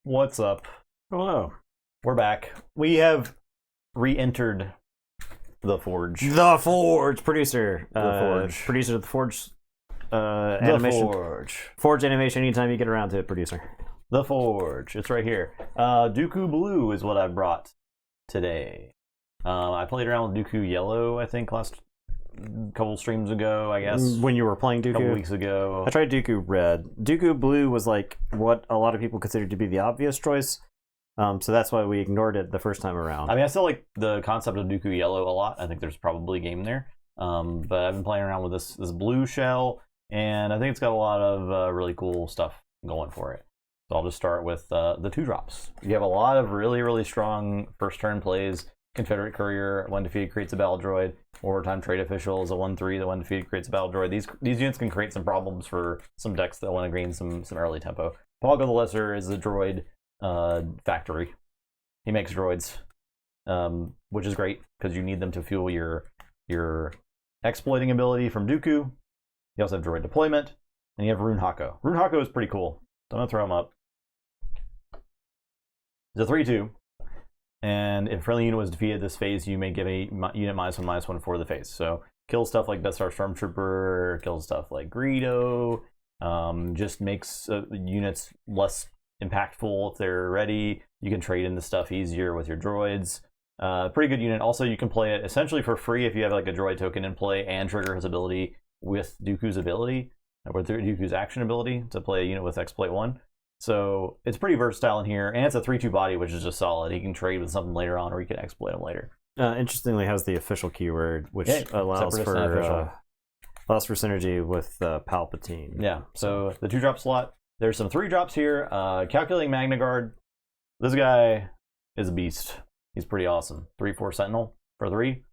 What's up? Hello. We're back. We have re-entered the Forge. The Forge producer. The Forge. Producer of the Forge The animation. Forge. Forge animation anytime you get around to it, producer. The Forge. It's right here. Dooku Blue is what I brought today. I played around with Dooku Yellow, I think, last couple streams ago, I guess. When you were playing Dooku? A couple weeks ago. I tried Dooku Red. Dooku Blue was like what a lot of people considered to be the obvious choice. So that's why we ignored it the first time around. I mean, I still like the concept of Dooku Yellow a lot. I think there's probably a game there. But I've been playing around with this blue shell, and I think it's got a lot of really cool stuff going for it. So I'll just start with the 2-drops. You have a lot of really, really strong first turn plays. Confederate Courier, when defeated, creates a battle droid. Overtime Trade Official is a 1/3 that when defeated creates a battle droid. These units can create some problems for some decks that want to gain some early tempo. Poggle the Lesser is a droid factory. He makes droids, which is great because you need them to fuel your exploiting ability from Dooku. You also have droid deployment, and you have Rune Hako. Rune Hako is pretty cool. So I'm gonna throw him up. It's a 3/2. And if a friendly unit was defeated this phase, you may give a unit -1/-1 for the phase. So kill stuff like Death Star Stormtrooper, kills stuff like Greedo, just makes units less impactful if they're ready. You can trade in the stuff easier with your droids. Pretty good unit. Also, you can play it essentially for free if you have like a droid token in play and trigger his ability with Dooku's ability, or Dooku's action ability to play a unit with Exploit 1. So it's pretty versatile in here, and it's a 3/2 body, which is just solid. He can trade with something later on, or he can exploit him later. Interestingly, has the official keyword, which allows for synergy with Palpatine. Yeah. So the 2-drop slot. There's some 3-drops here. Calculating Magna Guard. This guy is a beast. He's pretty awesome. 3/4 Sentinel for 3,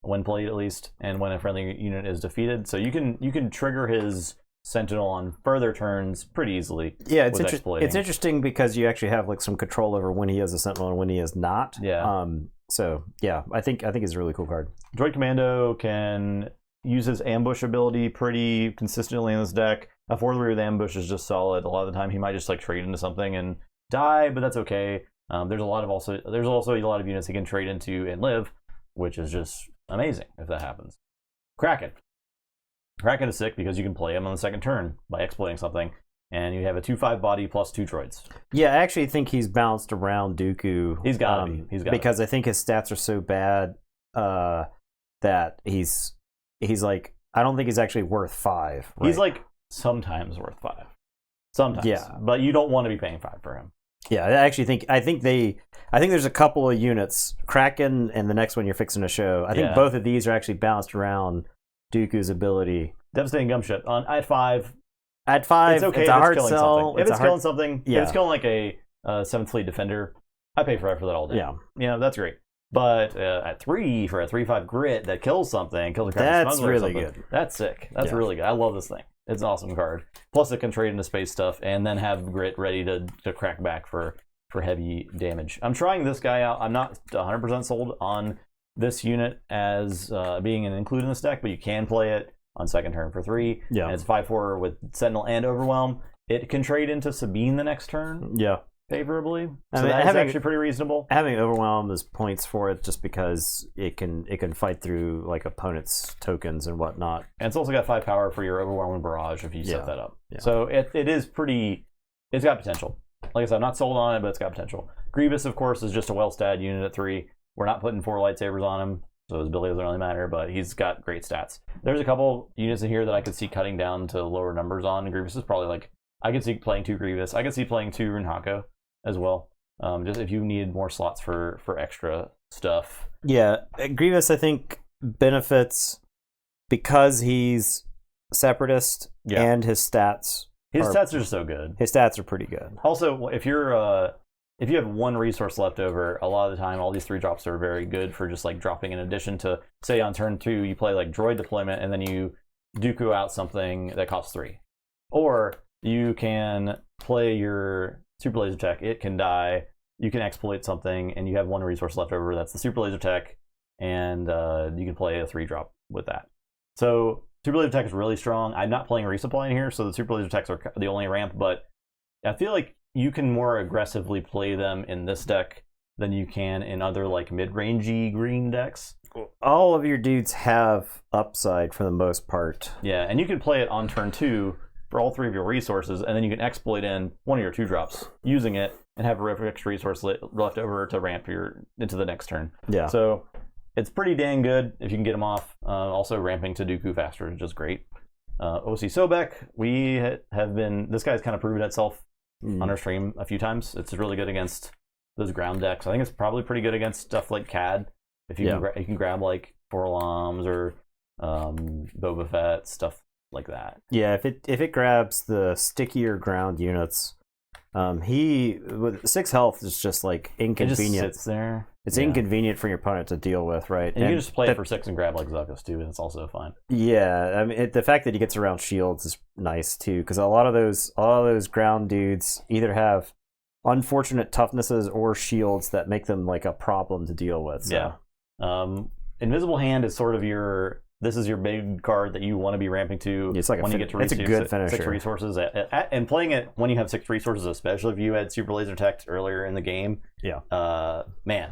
when played at least, and when a friendly unit is defeated. So you can trigger his Sentinel on further turns pretty easily. Yeah, it's interesting because you actually have like some control over when he has a Sentinel and when he is not. Yeah. So yeah, I think it's a really cool card. Droid Commando can use his ambush ability pretty consistently in this deck. A 4/3 with ambush is just solid. A lot of the time he might just like trade into something and die, but that's okay. There's also a lot of units he can trade into and live, which is just amazing if that happens. Kraken. Kraken is sick because you can play him on the second turn by exploiting something, and you have a 2/5 body plus 2 droids. Yeah, I actually think he's bounced around Dooku. He's got to be. Because I think his stats are so bad that he's like, I don't think he's actually worth 5. Right? He's like sometimes worth 5. Sometimes. Yeah. But you don't want to be paying 5 for him. Yeah, I think there's a couple of units, Kraken and the next one you're fixing to show. I think both of these are actually bounced around Dooku's ability. Devastating Gumship at 5. At 5, it's okay. It's a hard sell. If it's killing something, if it's killing like a 7th Fleet Defender, I pay for that all day. Yeah, that's great. But at 3 for a 3/5 grit that kills something, kills a Kraken that's Smuggler really or something, good. That's sick. That's really good. I love this thing. It's an awesome card. Plus, it can trade into space stuff and then have grit ready to crack back for heavy damage. I'm trying this guy out. I'm not 100% sold on this unit as being included in this deck, but you can play it on second turn for 3. Yeah. And it's 5/4 with Sentinel and Overwhelm. It can trade into Sabine the next turn. Yeah. Favorably. So that's actually pretty reasonable. Having Overwhelm is points for it just because it can fight through like opponents' tokens and whatnot. And it's also got 5 power for your Overwhelm and Barrage if you set that up. Yeah. So it is pretty, it's got potential. Like I said, I'm not sold on it, but it's got potential. Grievous, of course, is just a well-stat unit at 3. We're not putting 4 lightsabers on him, so his ability doesn't really matter, but he's got great stats. There's a couple units in here that I could see cutting down to lower numbers on. Grievous is probably like, I could see playing 2 Grievous. I could see playing 2 Rune Hako as well. Just if you need more slots for extra stuff. Yeah, Grievous I think benefits because he's separatist and his stats. His stats are so good. His stats are pretty good. Also, if you have 1 resource left over, a lot of the time all these 3-drops are very good for just like dropping in addition to, say on turn 2 you play like droid deployment and then you Dooku out something that costs 3. Or you can play your super laser tech, it can die, you can exploit something, and you have 1 resource left over, that's the super laser tech, and you can play a 3-drop with that. So super laser tech is really strong. I'm not playing resupply in here, so the super laser techs are the only ramp, but I feel like you can more aggressively play them in this deck than you can in other like mid-rangey green decks. All of your dudes have upside for the most part. Yeah, and you can play it on turn 2 for all 3 of your resources, and then you can exploit in one of your 2-drops using it and have a extra resource left over to ramp into the next turn. Yeah. So it's pretty dang good if you can get them off. Also, ramping to Dooku faster is just great. OC Sobek, this guy's kind of proven itself on our stream a few times. It's really good against those ground decks. I think it's probably pretty good against stuff like CAD. If you can grab like Forlams or Boba Fett, stuff like that. Yeah, if it grabs the stickier ground units, he with 6 health is just like inconvenient. It just sits there. It's inconvenient for your opponent to deal with, right? And you can just play it for 6 and grab like Zuckuss too, and it's also fine. Yeah, I mean the fact that he gets around shields is nice too, because a lot of those ground dudes either have unfortunate toughnesses or shields that make them like a problem to deal with. So. Yeah. Invisible Hand is sort of this is your big card that you want to be ramping to. It's like when you get to it's a good finisher. 6 resources, and playing it when you have 6 resources, especially if you had Super Laser Tech earlier in the game. Yeah. Man.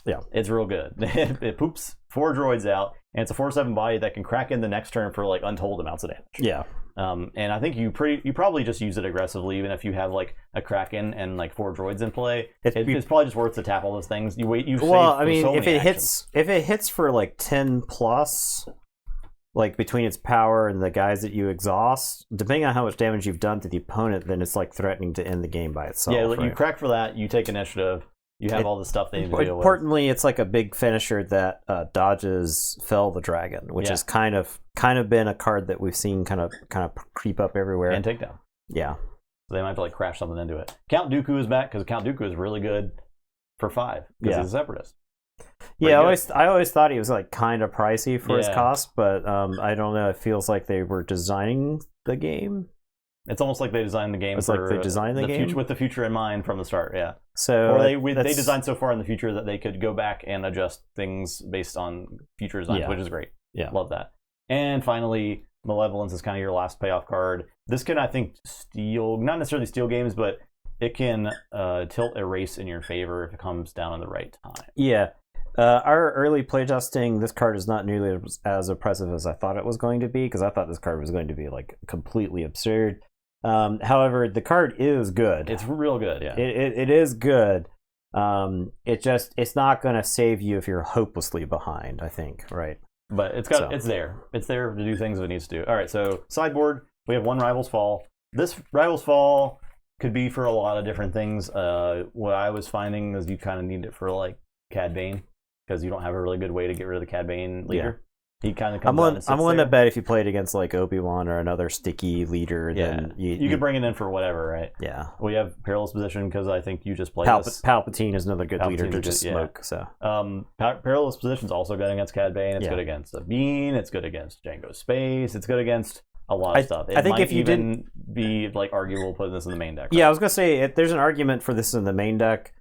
Yeah. It's real good. It poops 4 droids out, and it's a 4/7 body that can crack in the next turn for like untold amounts of damage. Yeah. And I think you probably just use it aggressively, even if you have like a Kraken and like 4 droids in play. It's probably just worth to tap all those things. If it hits for like 10 plus, like between its power and the guys that you exhaust, depending on how much damage you've done to the opponent, then it's like threatening to end the game by itself. Yeah, right? You crack for that. You take initiative. You have all the stuff they need to deal with. Importantly, it's like a big finisher that dodges Fell the Dragon, which has kind of been a card that we've seen kind of creep up everywhere. And takedown. Yeah. So they might have to like crash something into it. Count Dooku is back because Count Dooku is really good for 5 because he's a separatist. Yeah, I always thought he was like kind of pricey for his cost, but I don't know. It feels like they were designing the game. It's almost like they designed the game. It's like they designed the game future, with the future in mind from the start. Yeah. So or they designed so far in the future that they could go back and adjust things based on future designs, which is great. Yeah, love that. And finally, Malevolence is kind of your last payoff card. This can, I think, not necessarily steal games, but it can tilt a race in your favor if it comes down on the right time. Yeah. Our early playtesting, this card is not nearly as oppressive as I thought it was going to be, because I thought this card was going to be like completely absurd. However, the card is good. It's real good, yeah. It is good. It's not going to save you if you're hopelessly behind, I think, right? But it's there. It's there to do things it needs to do. All right, so sideboard, we have 1 Rival's Fall. This Rival's Fall could be for a lot of different things. What I was finding is you kind of need it for like Cad Bane, because you don't have a really good way to get rid of the Cad Bane leader. He kind of comes I'm willing to bet if you played against like Obi-Wan or another sticky leader, then you could bring it in for whatever, right? Yeah. We have Perilous Position because I think you just play this. Palpatine is another good leader to just smoke. So Perilous Position is also good against Cad Bane. It's good against Sabine. It's good against Jango Space. It's good against a lot of stuff. I think if you didn't be like arguable putting this in the main deck. Right? Yeah, I was gonna say there's an argument for this in the main deck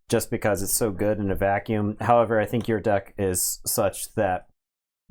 just because it's so good in a vacuum. However, I think your deck is such that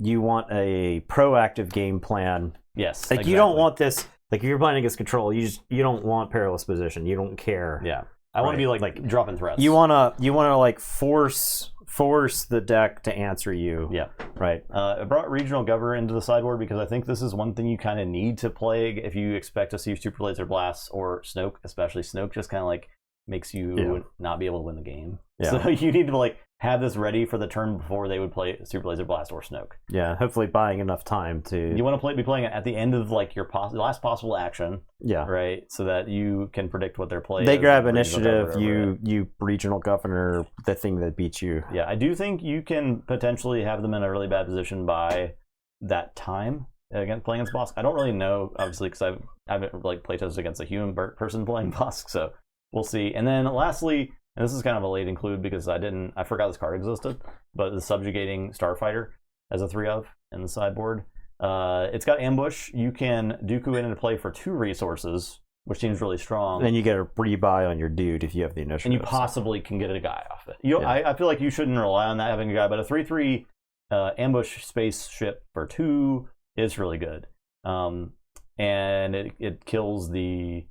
you want a proactive game plan. Yes, like exactly. You don't want this. Like if you're playing against control, you don't want Perilous Position. You don't care. Yeah, I want to be like dropping threats. You wanna like force the deck to answer you. Yeah, right. I brought Regional Governor into the sideboard because I think this is one thing you kind of need to play if you expect to see Super Laser Blasts or Snoke, especially Snoke. Just kind of like makes you not be able to win the game. Yeah. So you need to like have this ready for the turn before they would play Super Laser Blast or Snoke. Yeah, hopefully buying enough time to... You want to be playing it at the end of like your last possible action. Yeah. Right? So that you can predict what their play They grab initiative, you Regional Governor, the thing that beats you. Yeah, I do think you can potentially have them in a really bad position by that time against playing against Bossk. I don't really know, obviously, because I haven't like playtested against a human person playing Bossk, so we'll see. And then lastly, and this is kind of a late include because I forgot this card existed, but the Subjugating Starfighter as a 3/of in the sideboard. It's got Ambush. You can Dooku it into play for 2 resources, which seems really strong. And then you get a rebuy on your dude if you have the initiative. And you possibly can get a guy off it. I feel like you shouldn't rely on that having a guy, but a 3/3 Ambush spaceship for 2 is really good. And it kills the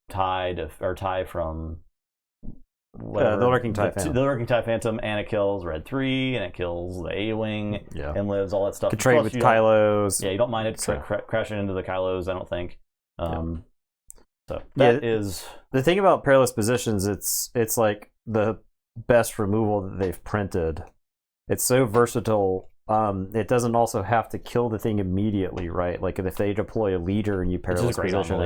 tie from the Lurking TIE Phantom. The Lurking TIE Phantom, and it kills Red 3, and it kills the A-Wing, and lives, all that stuff. Could trade with Kylos. Yeah, you don't mind it crashing into the Kylos, I don't think. So that is... The thing about Perilous Positions, it's like the best removal that they've printed. It's so versatile. It doesn't also have to kill the thing immediately, right? Like if they deploy a leader and you Perilous Position,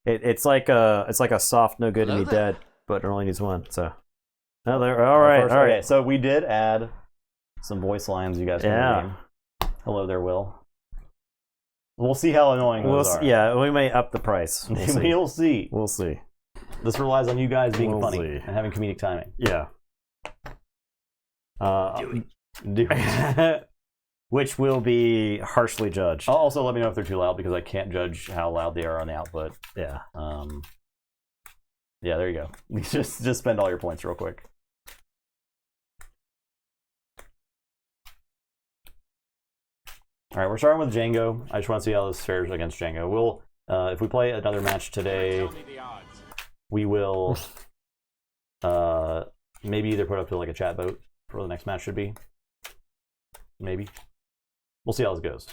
it's like a soft no good and be dead, but it only needs one. So, all right. Okay, so we did add some voice lines. You guys can read. Hello there, Will. We'll see how annoying those are. Yeah, we may up the price. We'll see. We'll see. This relies on you guys being funny and having comedic timing. Yeah. Do it. Which will be harshly judged. Also, let me know if they're too loud because I can't judge how loud they are on the output. Yeah. Yeah, there you go. Just spend all your points real quick. All right, we're starting with Jango. I just want to see how this fares against Jango. We'll, if we play another match today, we will maybe either put up to like a chat vote for what the next match should be. Maybe. We'll see how this goes.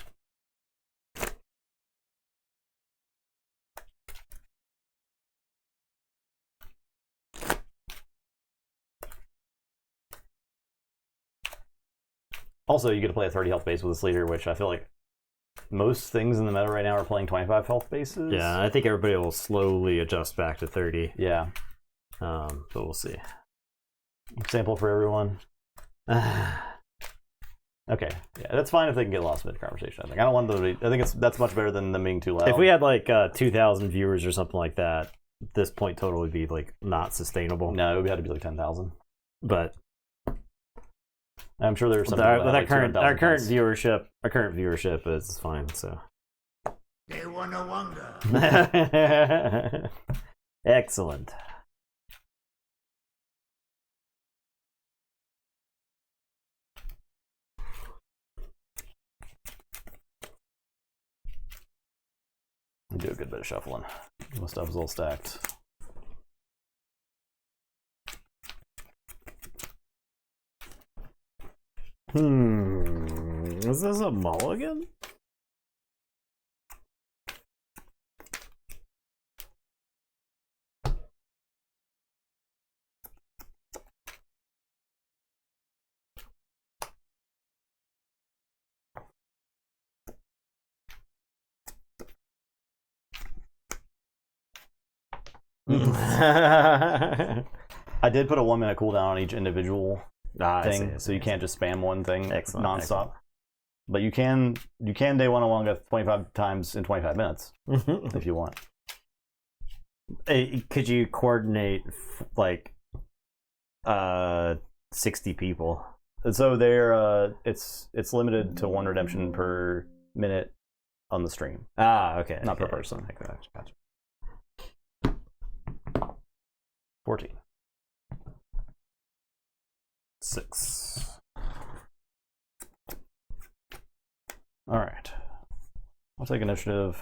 Also, you get to play a 30 health base with this leader, which I feel like most things in the meta right now are playing 25 health bases. Yeah, I think everybody will slowly adjust back to 30. Yeah. But we'll see. Sample for everyone. Okay, yeah, that's fine if they can get lost mid-conversation. I don't want them to be, I think that's much better than them being too loud. If we had like 2,000 viewers or something like that, this point total would be like not sustainable. No, it would have to be like 10,000. But I'm sure there's some. Our current viewership is fine. So. They wanna wonder. Excellent. We do a good bit of shuffling. My stuff's all stacked. Is this a mulligan? I did put a 1 minute cooldown on each individual thing, so you can't just spam one thing nonstop. Excellent. But you can day 101 25 times in 25 minutes if you want. Could you coordinate like 60 people? So they're it's limited to 1 redemption per minute on the stream. Okay. Not per person. Gotcha. 14. 6. All right. I'll take initiative.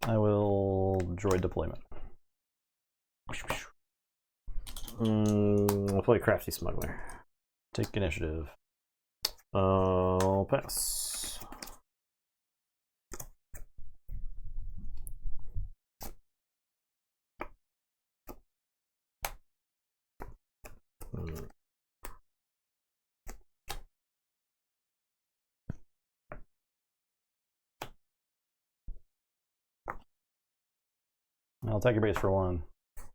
I will droid deployment. We'll play Crafty Smuggler. Take initiative. I'll pass. I'll attack your base for 1.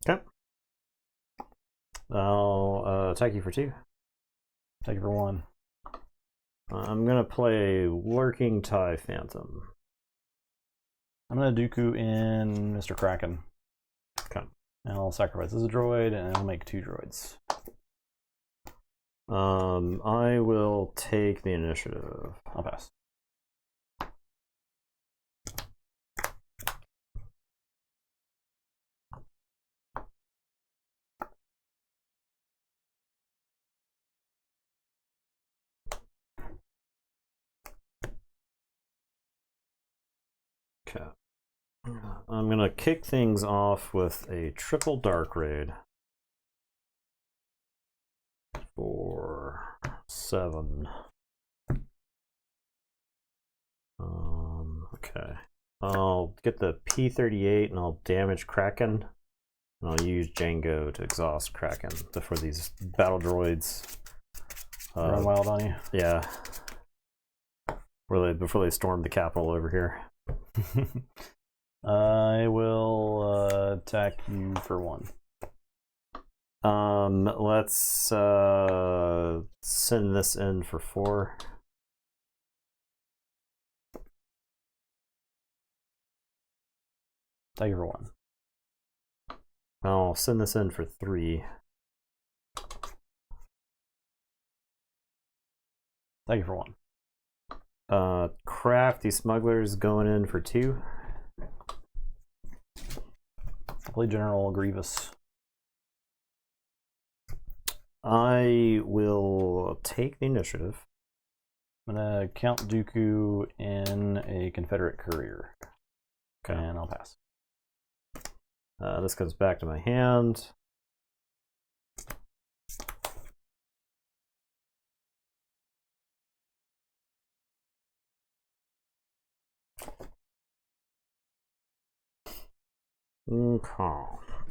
Okay. I'll attack you for 2. Attack you for 1. I'm gonna play Lurking TIE Phantom. I'm gonna Dooku in Mr. Kraken. Okay. And I'll sacrifice as a droid, and I'll make 2 droids. I will take the initiative. I'll pass. Okay. I'm gonna kick things off with a triple dark raid for 7. Okay. I'll get the P38 and I'll damage Kraken. And I'll use Jango to exhaust Kraken before these battle droids run wild on you. Yeah. Before they storm the capital over here. I will attack you for 1. Let's send this in for 4. Attack you for 1. I'll send this in for 3. Attack you for 1. Crafty Smugglers going in for 2. Play General Grievous. I will take the initiative. I'm gonna count Dooku in a Confederate courier. Okay. And I'll pass. This comes back to my hand. Okay.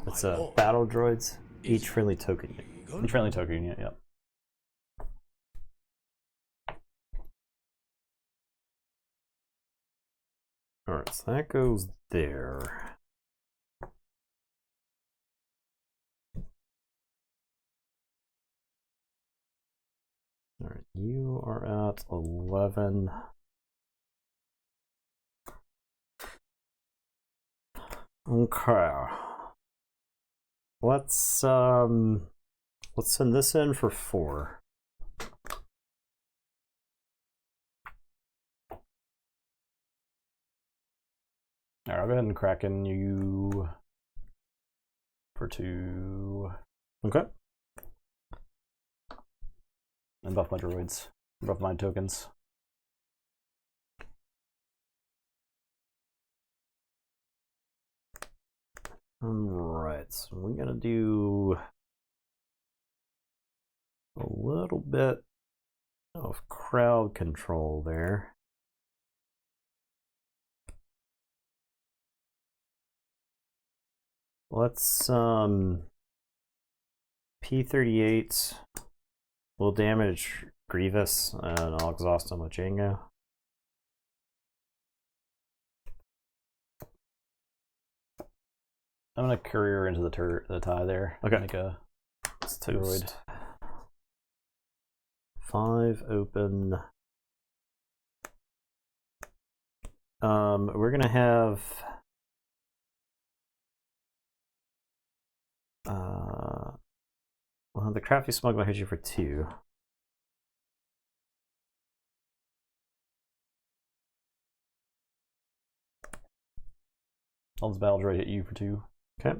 It's battle droids. Each friendly token. Each friendly token unit, yep. Alright, so that goes there. Alright, you are at 11. Okay. Let's send this in for 4. Alright, I'll go ahead and Kraken you for 2. Okay. And buff my droids. Buff my tokens. Alright, so we're gonna do a little bit of crowd control there. Let's P38 will damage Grievous and I'll exhaust him with Jango. I'm gonna courier into the tie there. Okay. Make a Let's droid. toast. 5 open. We're gonna have well, the crafty smuggler hit you for 2. I'll just battle droid hit you for 2. Okay.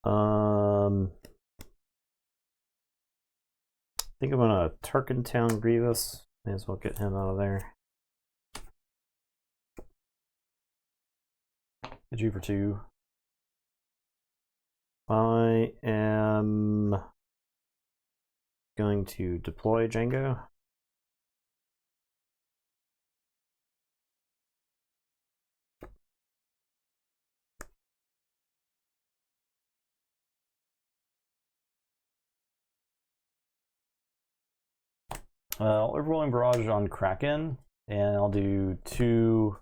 I think I'm gonna Turkentown Grievous. May as well get him out of there. Hit you for 2. I am going to deploy Jango. Overwhelming barrage on Kraken, and I'll do 2.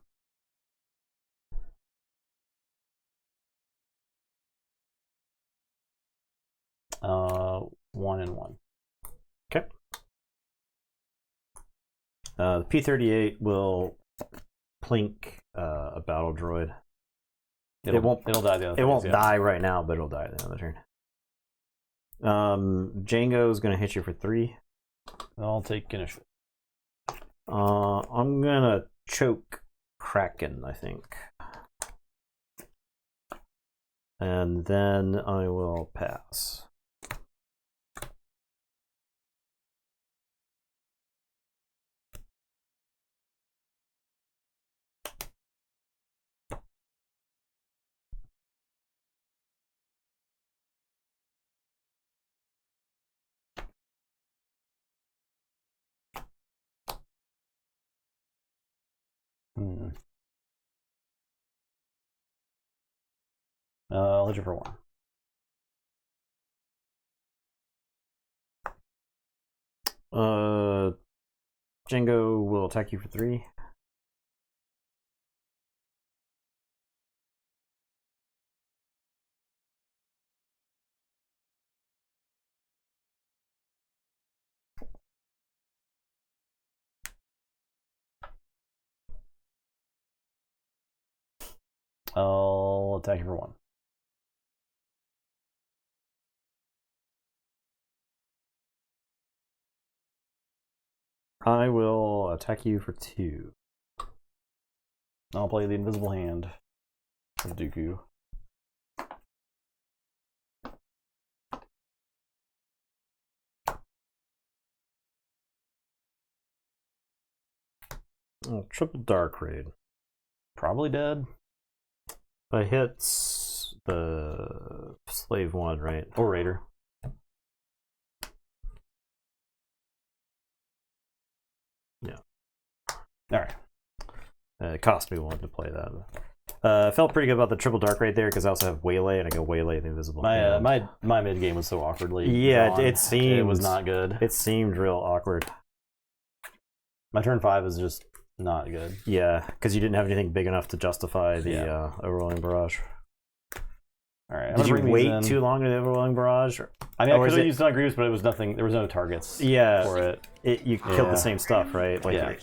1 and 1. Okay. The P38 will plink a battle droid. It'll die the other It won't die right now, but it'll die at the end of the turn. Jango's gonna hit you for 3. I'll take initiative. I'm gonna choke Kraken, I think. And then I will pass. I'll hit you for 1. Jango will attack you for 3. I'll attack you for 1. I will attack you for 2. I'll play the Invisible Hand of Dooku. Oh, triple dark raid. Probably dead. But hits the slave 1, right? Or Raider. Yeah. Alright. It cost me 1 to play that. I felt pretty good about the triple dark raid there because I also have waylay and I go waylay the invisible. My mid game was so awkwardly. Yeah, drawn. it seemed it was not good. It seemed real awkward. My turn 5 is just not good. Yeah, because you didn't have anything big enough to justify the overwhelming barrage. All right. Did you wait too long in the overwhelming barrage? I mean, I could have used non-grievous, but it was nothing. There was no targets. For it. You killed the same stuff, right? Like,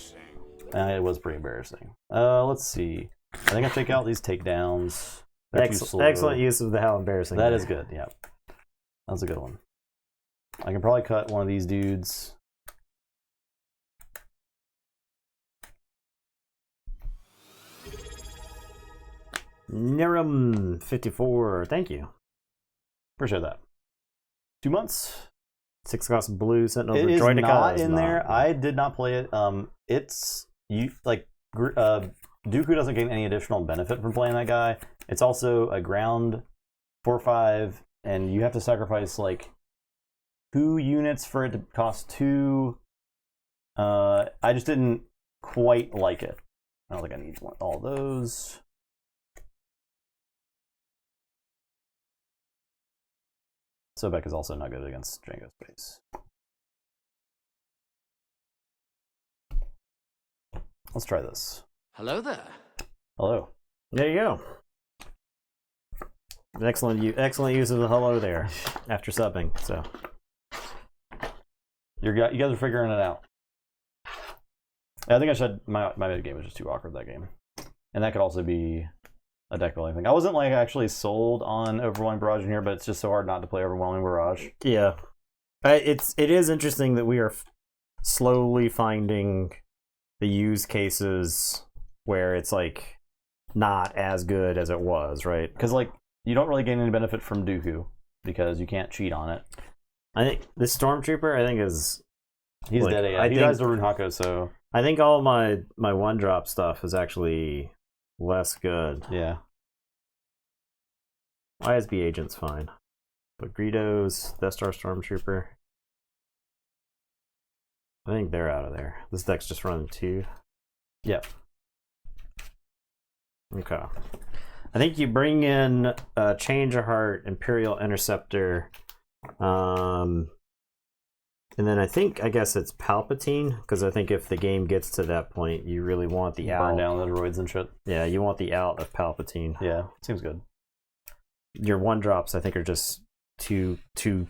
it was pretty embarrassing. Let's see. I think I take out these takedowns. Excellent use of the how embarrassing. That is good. Yeah, that was a good one. I can probably cut one of these dudes. Niram 54. Thank you. Appreciate that. 2 months. 6 cost blue Sentinel. It is not in there. I did not play it. It's Dooku doesn't gain any additional benefit from playing that guy. It's also a ground 4/5, and you have to sacrifice like 2 units for it to cost 2. I just didn't quite like it. I don't think I need all those. Sobek is also not good against Jango space. Let's try this. Hello there. Hello. There you go. Excellent use of the hello there after subbing. So you guys are figuring it out. I think I said my mid game was just too awkward that game, and that could also be a deck building thing. I wasn't like actually sold on Overwhelming Barrage in here, but it's just so hard not to play Overwhelming Barrage. Yeah, it is interesting that we are slowly finding the use cases where it's like not as good as it was, right? Because like you don't really gain any benefit from Dooku because you can't cheat on it. I think this Stormtrooper, he's like, dead. Yeah, he dies to Rune Hako, so I think all my 1-drop stuff is actually less good. Yeah. ISB agent's fine. But Greedo's, Death Star Stormtrooper, I think they're out of there. This deck's just running 2. Yep. Okay. I think you bring in Change of Heart, Imperial Interceptor, and then I guess it's Palpatine, because I think if the game gets to that point, you really want the out. Burn down the droids and shit. Yeah, you want the out of Palpatine. Yeah, seems good. Your 1-drops, I think, are just too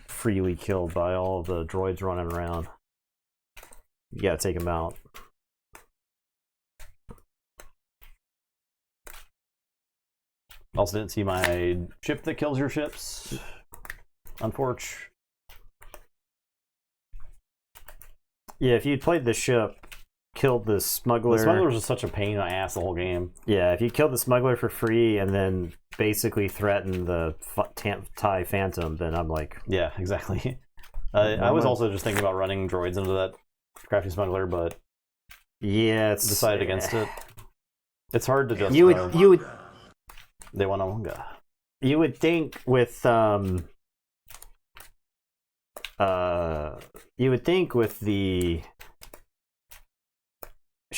freely killed by all the droids running around. You gotta take them out. Also didn't see my chip that kills your ships. Unfortunately. Yeah, if you'd played the ship, killed the smuggler. The smuggler was just such a pain in the ass the whole game. Yeah, if you killed the smuggler for free and then basically threatened the TIE Phantom, then I'm like... Yeah, exactly. I was also just thinking about running droids into that crafty smuggler, but... Yeah, it's... decided against it. It's hard to just... You would... They want a Wonga. You would think with... you would think with the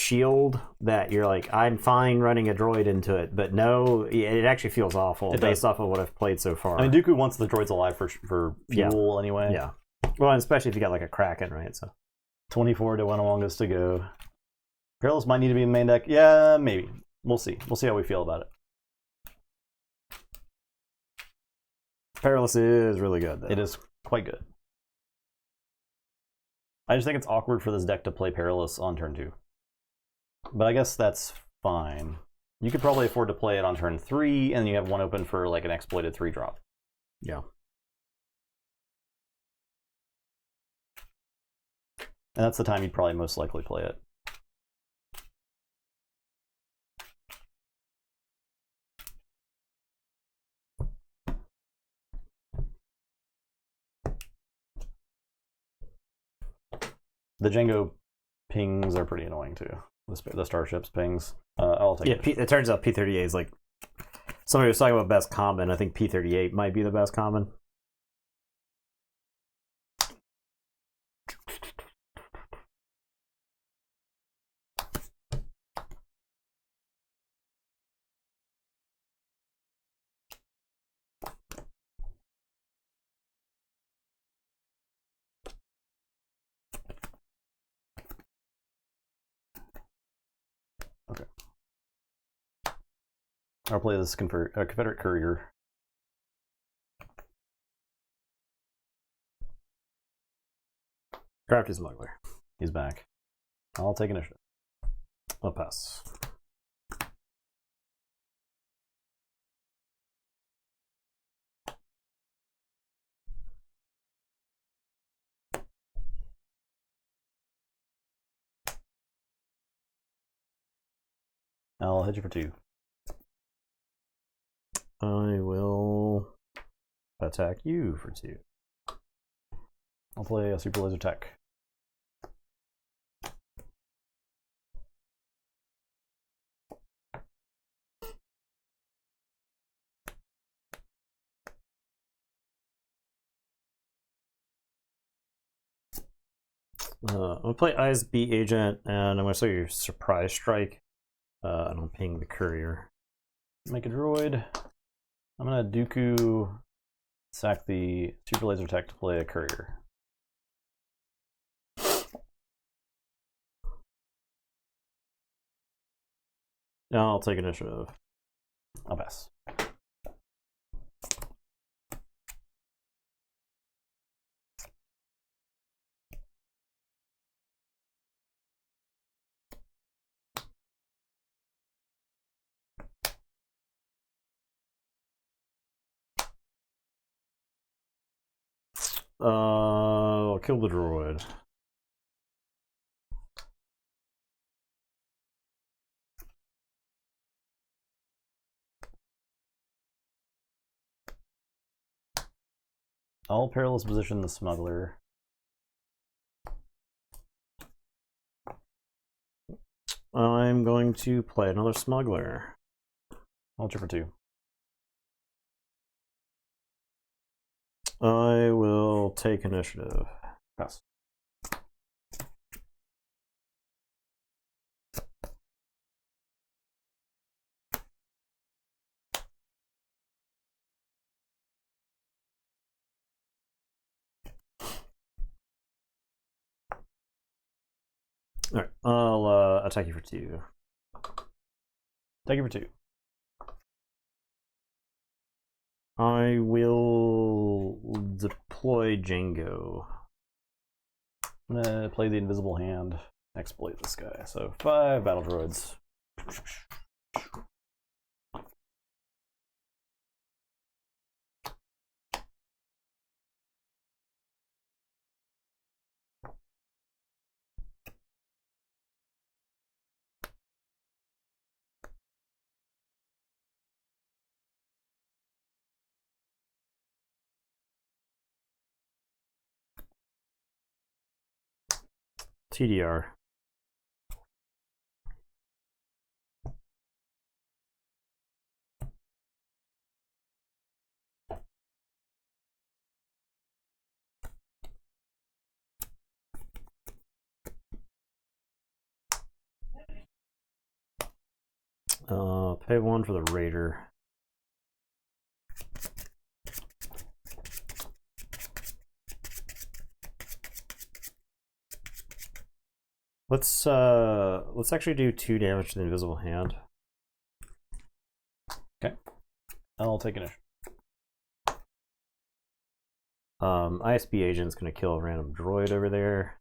shield that you're like, I'm fine running a droid into it, but no, it actually feels awful based off of what I've played so far. I mean, Dooku wants the droids alive for fuel anyway. Yeah. Well, and especially if you got like a Kraken, right? So 24 Dewanawangas to go. Perilous might need to be in main deck. Yeah, maybe. We'll see. We'll see how we feel about it. Perilous is really good, though. It is quite good. I just think it's awkward for this deck to play Perilous on turn 2. But I guess that's fine. You could probably afford to play it on turn 3, and you have one open for like an exploited 3-drop. Yeah. And that's the time you'd probably most likely play it. The Jango pings are pretty annoying too. The starships pings. I'll take it. It turns out P38 is like, somebody was talking about best common. I think P38 might be the best common. Okay. I'll play this Confederate Courier. Crafty Smuggler. He's back. I'll take initiative. I'll pass. I'll hit you for 2. I will attack you for 2. I'll play a Super Laser Tech. I'm going to play ISB Agent, and I'm going to show you Surprise Strike. And I'll ping the Courier. Make a droid. I'm going to Dooku sack the Super Laser Tech to play a Courier. Now I'll take initiative. I'll pass. I'll kill the droid. I'll Perilous position the Smuggler. I'm going to play another Smuggler. I'll chip for 2. I will take initiative. Pass. All right, I'll attack you for 2. Take you for 2. I will deploy Jango. I'm gonna play the Invisible Hand, exploit this guy. So 5 battle droids. TDR. pay 1 for the Raider. Let's actually do 2 damage to the invisible hand. Okay. I'll take initiative. ISB agent's gonna kill a random droid over there.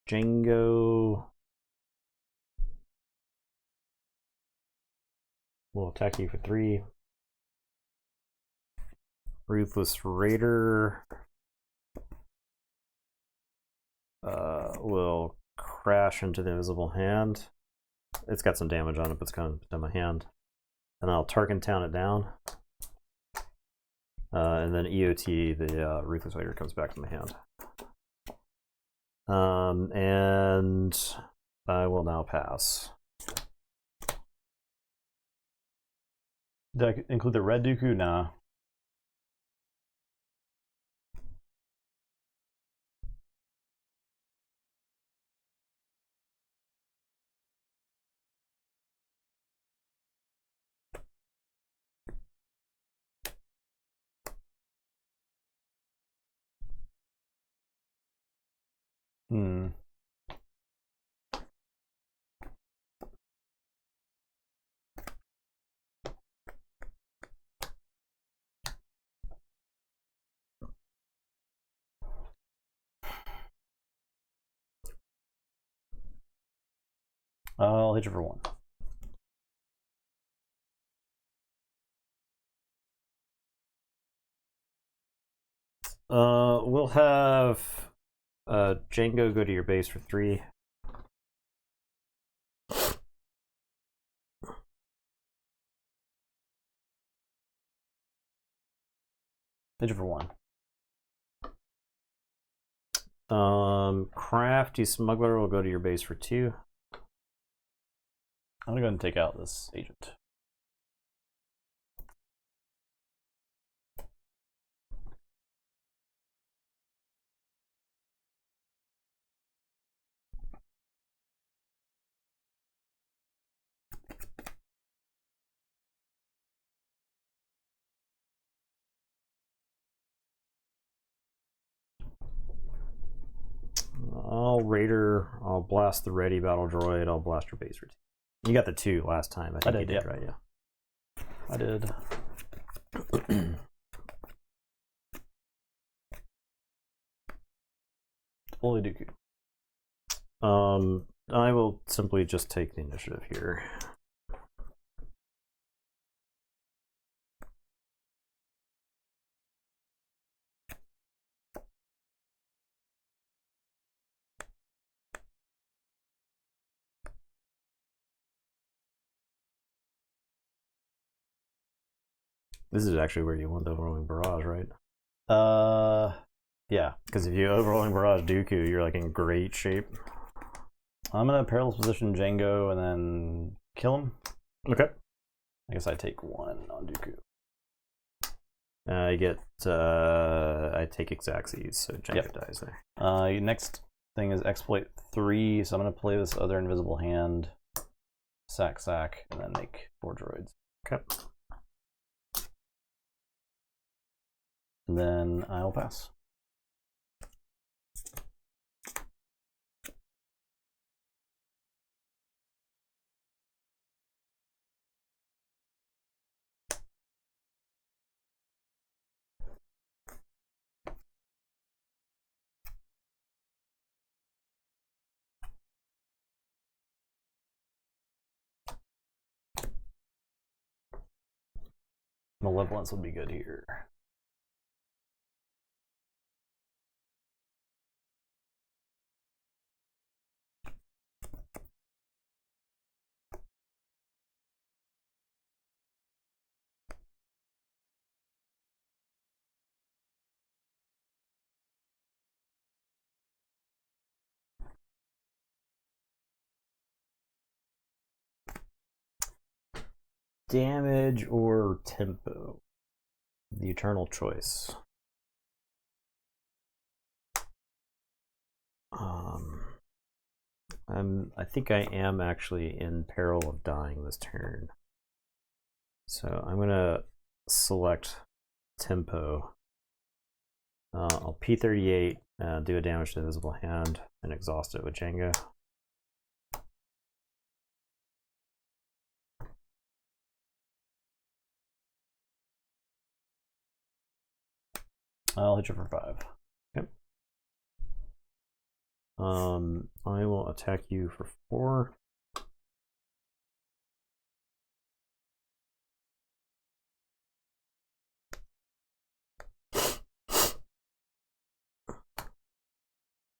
Jango will attack you for 3. Ruthless Raider will crash into the invisible hand. It's got some damage on it, but it's kind of in my hand. And I'll Tarkin Town it down. And then EOT, the Ruthless Raider, comes back to my hand. And I will now pass. Did I include the red Dooku? Nah. I'll hit you for 1. We'll have Jango go to your base for 3. Hit you for 1. Crafty Smuggler will go to your base for 2. I'm gonna go ahead and take out this agent. I'll blast the ready battle droid. I'll blast your base for 2. You got the 2 last time. I think you did, yeah. right? Yeah. I did. Fully Dooku. I will simply just take the initiative here. This is actually where you want the Overwhelming Barrage, right? Yeah. Because if you Overwhelming Barrage Dooku, you're like in great shape. I'm gonna perilous position Jango and then kill him. Okay. I guess I take 1 on Dooku. I take Exaxes, so Jango dies there. Next thing is exploit 3, so I'm gonna play this other invisible hand, sack, and then make 4 droids. Okay. And then I will pass. Malevolence would be good here. Damage or tempo? The eternal choice. I think I am actually in peril of dying this turn. So I'm gonna select tempo. I'll P38, do a damage to invisible hand, and exhaust it with Jango. I'll hit you for 5. Okay. I will attack you for 4.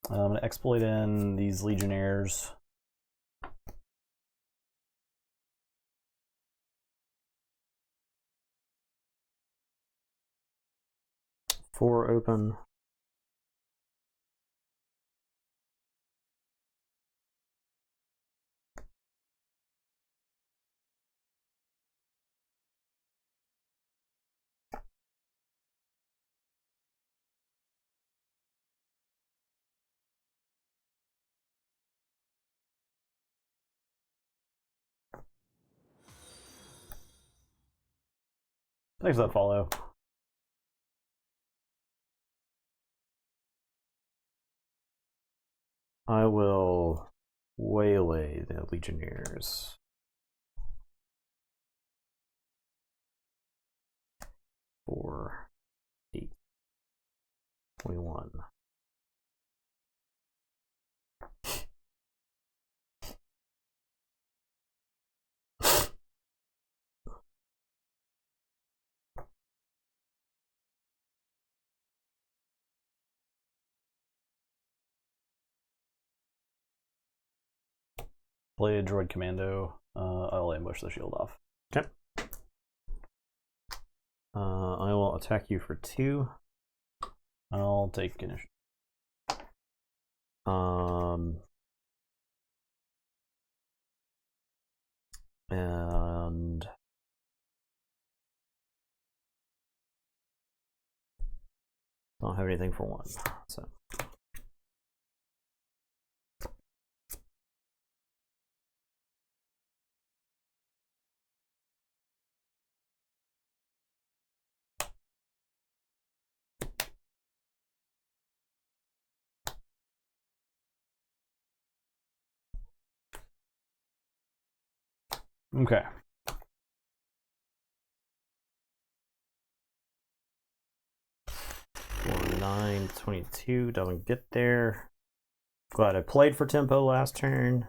I'm going to exploit in these Legionnaires. Four open. Thanks for that follow. I will waylay the Legionnaires. 4, 8, 21. Play a droid commando. I'll ambush the shield off. Okay. I will attack you for 2. I'll take initiative. And don't have anything for 1. So Okay. for 9, 22 doesn't get there. Glad I played for tempo last turn.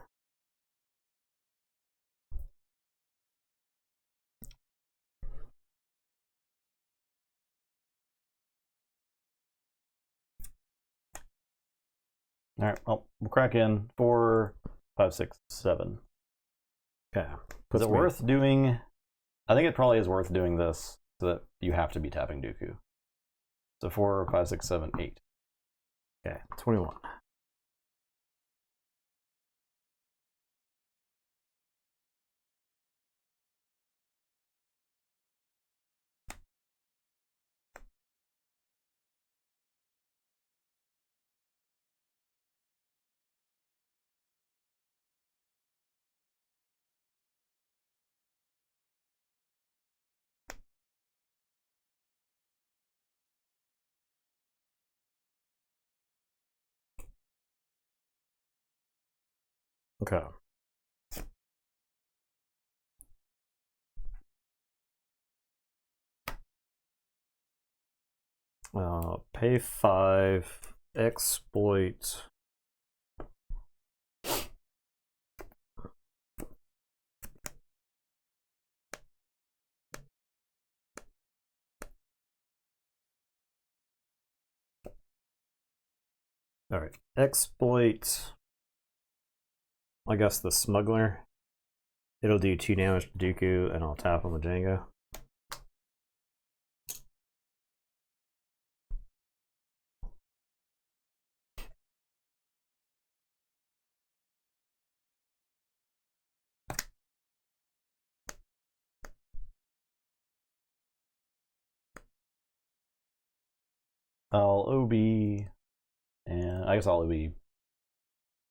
All right. Well, we'll crack in 4, 5, 6, 7. Okay. Is it worth doing? I think it probably is worth doing this so that you have to be tapping Dooku. So 4, 5, 6, 7, 8. Okay. 21. Okay. Pay 5, exploit. All right, exploit. I guess the smuggler. It'll do 2 damage to Dooku, and I'll tap on the Jango. I'll OB, and I guess I'll OB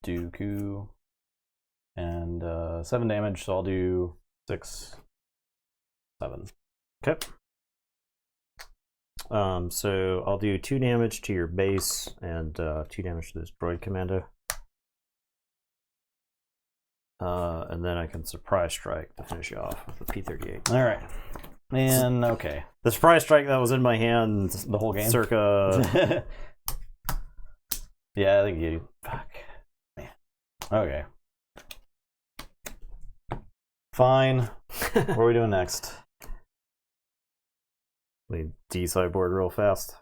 Dooku, and 7 damage, so I'll do 6, 7. Okay. So I'll do 2 damage to your base and 2 damage to this droid commando. And then I can surprise strike to finish you off with the P-38. All right. And okay. The surprise strike that was in my hand The whole game? circa... Yeah, I think you... Fuck. Man. Okay. Fine. What are we doing next? Let me D-sideboard real fast.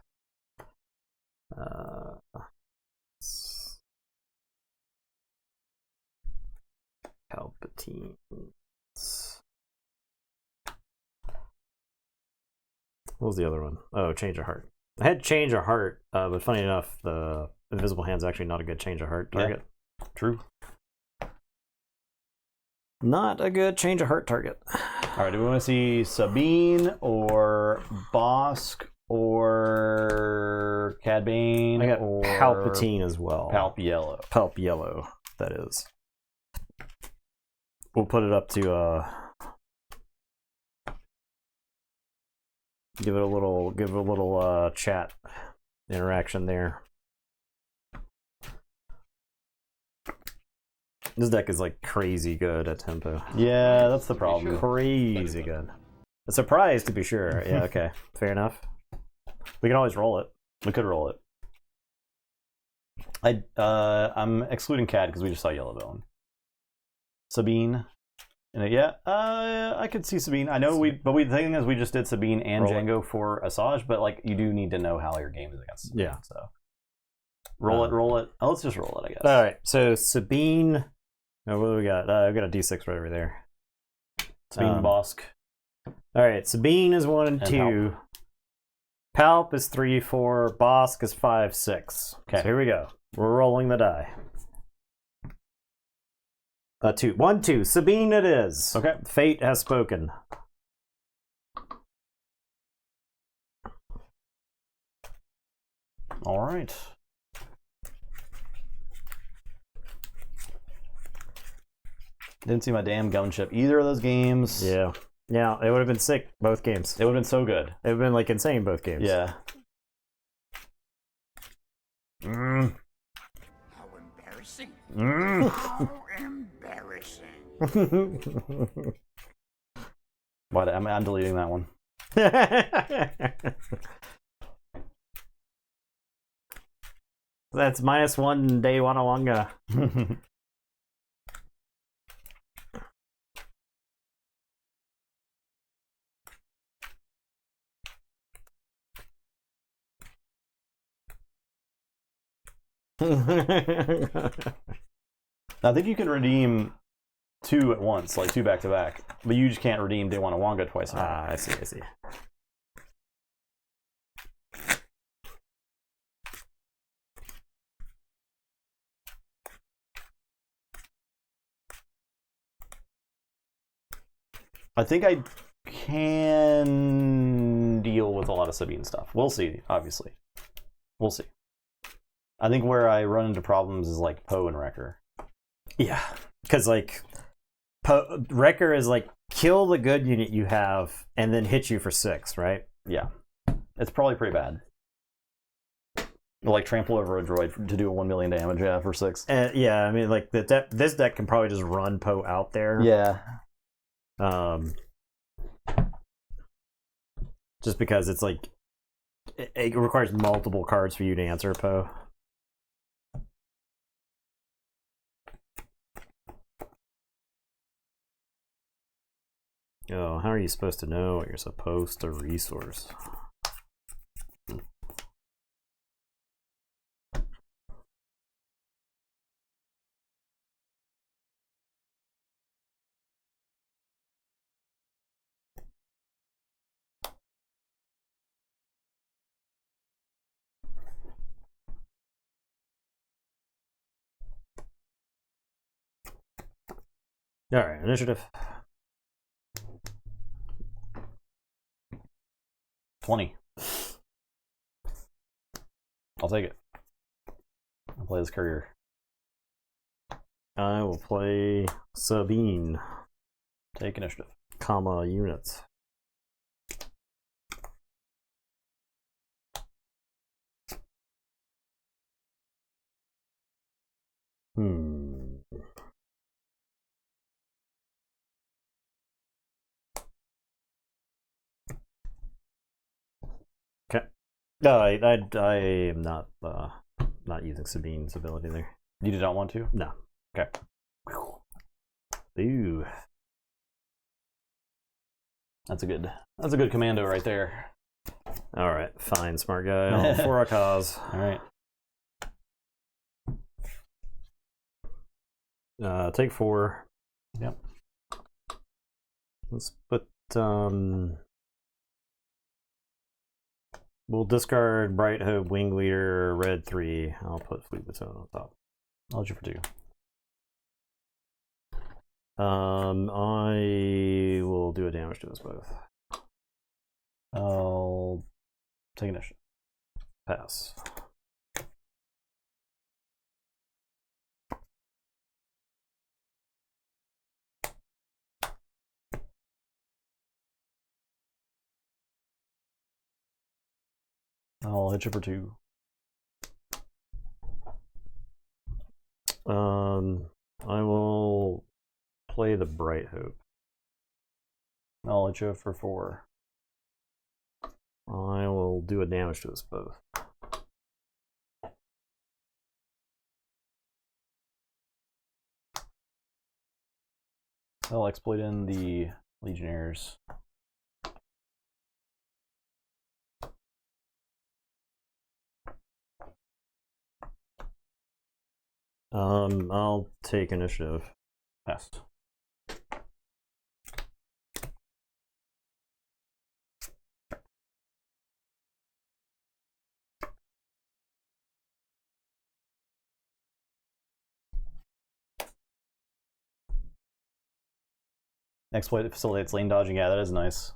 Palpatine. What was the other one? Oh, Change of Heart. I had Change of Heart, but funny enough, the Invisible Hand's actually not a good Change of Heart target. Yeah, true. Not a good Change of Heart target. All right, do we want to see Sabine or Bossk or Cad Bane? I got or Palpatine as well. Palp Yellow. Palp Yellow, that is. We'll put it up to give it a little chat interaction there. This deck is like crazy good at tempo. Yeah, that's the problem. Crazy good. A surprise to be sure. Yeah, okay. Fair enough. We can always roll it. We could roll it. I'm excluding Cad because we just saw Yellow Villain. Sabine. Yeah, I could see Sabine. I know the thing is we just did Sabine and Roll Jango for Asajj, but like you do need to know how your game is against Sabine, Yeah. So roll it. Oh, let's just roll it, I guess. All right. So Sabine. Oh, what do we got? I've got a D6 right over there. Sabine, Bossk. All right. Sabine is 1 and 2. Palp is 3, 4. Bossk is 5, 6. Okay. So here we go. We're rolling the die. 2. 1, 2. Sabine it is. Okay. Fate has spoken. All right. Didn't see my damn gunship either of those games. Yeah. Yeah, it would have been sick both games. It would have been so good. It would have been like insane both games. Yeah. How embarrassing. How embarrassing. But I'm deleting that one. That's -1 day Wanawanga. I think you can redeem 2 at once, like 2 back to back, but you just can't redeem Day Wanawanga twice in a row. I see. I think I can deal with a lot of Sabine stuff. We'll see, obviously. We'll see. I think where I run into problems is like Poe and Wrecker. Yeah, because like Wrecker is like kill the good unit you have and then hit you for 6, right? Yeah. It's probably pretty bad. Like trample over a droid to do 1 million damage, yeah, for 6. Yeah, I mean like this deck can probably just run Poe out there. Yeah. Just because it's like it requires multiple cards for you to answer Poe. Oh, how are you supposed to know what you're supposed to resource? All right, initiative. 20. I'll take it. I'll play this courier. I will play Sabine. Take initiative. Comma units. Okay. No, I am not using Sabine's ability there. You did not want to? No. Okay. Ooh. That's a good commando right there. All right, fine, smart guy. All for a cause. All right. Take 4. Yep. Let's put we'll discard Bright Hope, Wing Leader, Red 3. I'll put Fleet Baton on top. I'll let you for 2. I will do a damage to us both. I'll take initiative. Pass. I'll hit you for 2. I will play the Bright Hope. I'll hit you for 4. I will do a damage to us both. I'll exploit in the Legionnaires. I'll take initiative. Passed. Exploit facilitates lane dodging. Yeah, that is nice.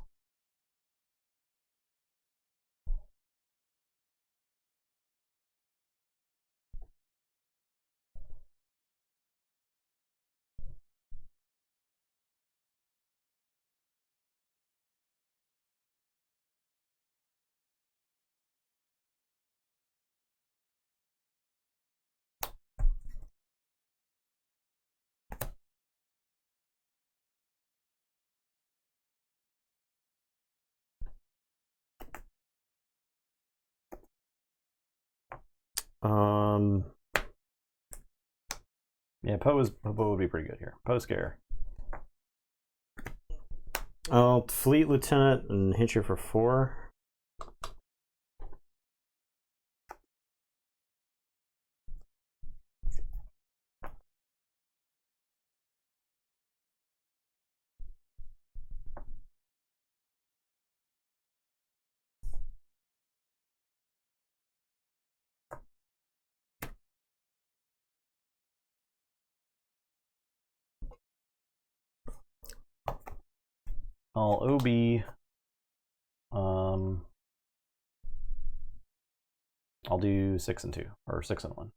Yeah, Poe would be pretty good here. Poe scare. I'll Fleet Lieutenant and hit you for 4. I'll OB. I'll do 6 and 2, or 6 and 1.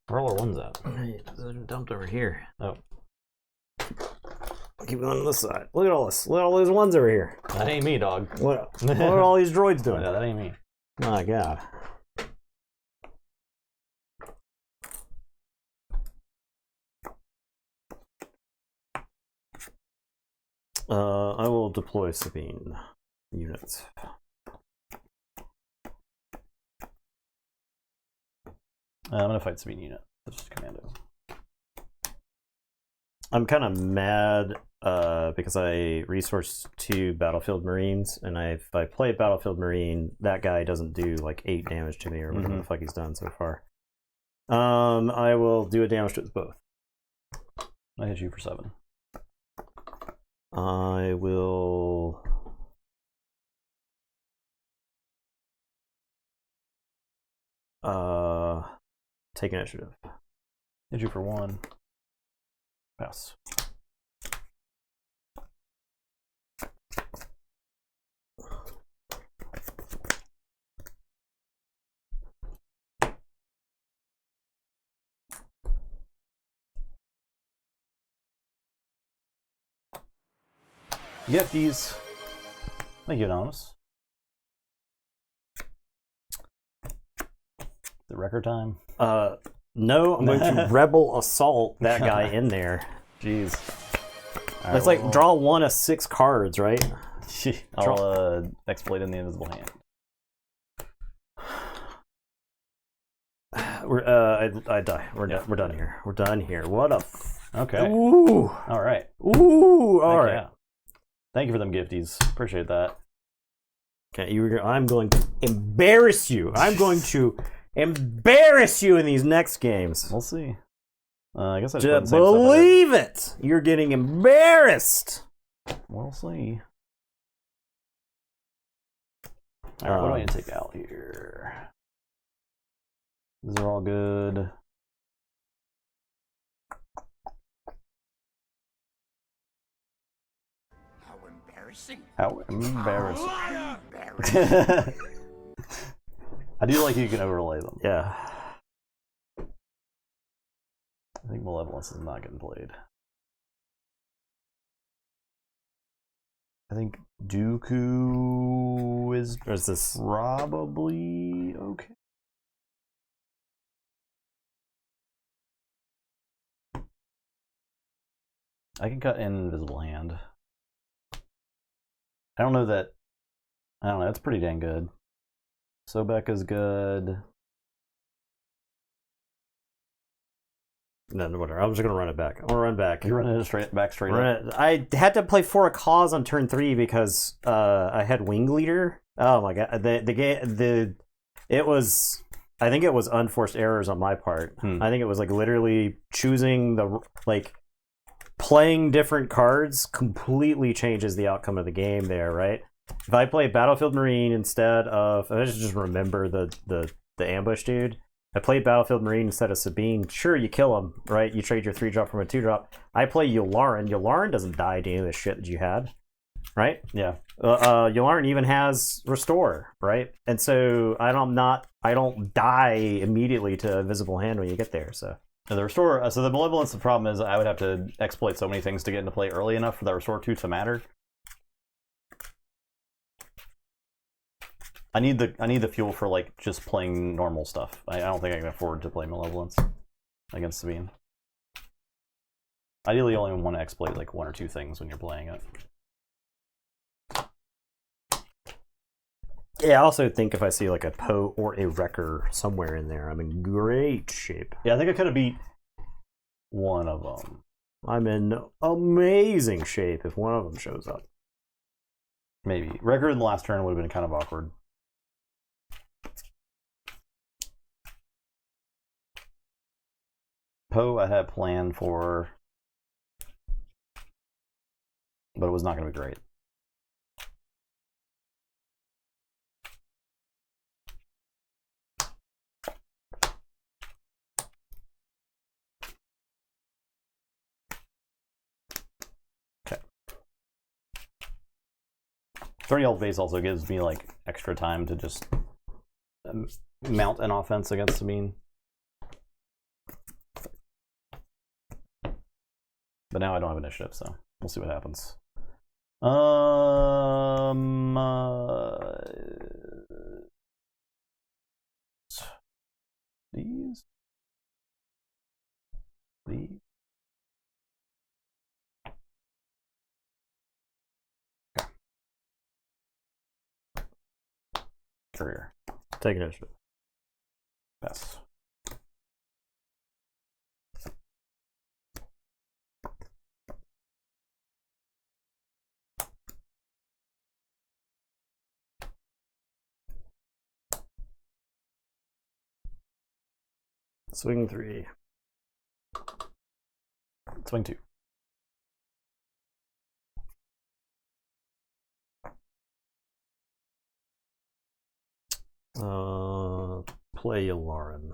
Where are all our ones at? They're dumped over here. Oh. Keep going on this side. Look at all this. Look at all these ones over here. That ain't me, dog. What are all these droids doing? Yeah, that ain't me. My God. I will deploy Sabine units. I'm gonna fight Sabine unit. That's just commando. I'm kind of mad because I resourced 2 Battlefield Marines, and if I play Battlefield Marine, that guy doesn't do like 8 damage to me or whatever the fuck he's done so far. I will do a damage to us both. I hit you for 7. I will take initiative. Hit you for 1. Pass. Gifties. Thank you, Anonymous. The record time? No, I'm going to Rebel Assault that guy in there. Jeez. Right, it's like draw 1 of 6 cards, right? I'll exploit in the invisible hand. I die. We're done here. We're done here. What a okay. Ooh. All right. Ooh. All right. Yeah. Thank you for them gifties. Appreciate that. Okay, I'm going to embarrass you. I'm going to embarrass you in these next games. We'll see. I guess I just believe it. You're getting embarrassed. We'll see. All right, what do I need to take out here? These are all good. How embarrassing. How embarrassing. How embarrassing. I do like you can overlay them. Yeah. I think Malevolence is not getting played. I think Dooku is probably okay. I can cut in Invisible Hand. I don't know. That's pretty dang good. Sobek is good. No, whatever. I'm just gonna run it back. I'm gonna run back. You're running it straight up. I had to play For a Cause on turn 3 because I had Wing Leader. Oh my god, it was. I think it was unforced errors on my part. I think it was like literally choosing playing different cards completely changes the outcome of the game there, right? If I play Battlefield Marine instead of, I just remember the ambush dude. I played Battlefield Marine instead of Sabine. Sure, you kill him, right? You trade your 3-drop from a 2-drop. I play Yularen. Yularen doesn't die to any of the shit that you had, right? Yeah. Yularen even has Restore, right? And so I don't die immediately to Invisible Hand when you get there. So the Restore. So the Malevolence. The problem is I would have to exploit so many things to get into play early enough for that Restore 2 to matter. I need the fuel for like just playing normal stuff. I don't think I can afford to play Malevolence against Sabine. Ideally, you only want to exploit like 1 or 2 things when you're playing it. Yeah, I also think if I see like a Poe or a Wrecker somewhere in there, I'm in great shape. Yeah, I think I could have beat one of them. I'm in amazing shape if one of them shows up. Maybe. Wrecker in the last turn would have been kind of awkward. Poe I had planned for, but it was not going to be great. Okay. 30 health base also gives me like extra time to just mount an offense against Sabine. But now I don't have initiative, so we'll see what happens. These. Okay. Courier. Take initiative. Yes. Swing 3. Swing 2. Play Yularen.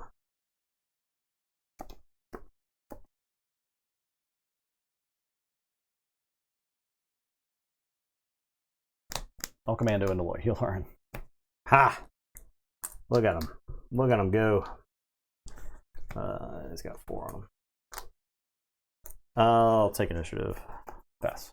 I'll commando into Yularen. Ha! Look at him. Look at him go. He's got 4 on him. I'll take initiative. Pass.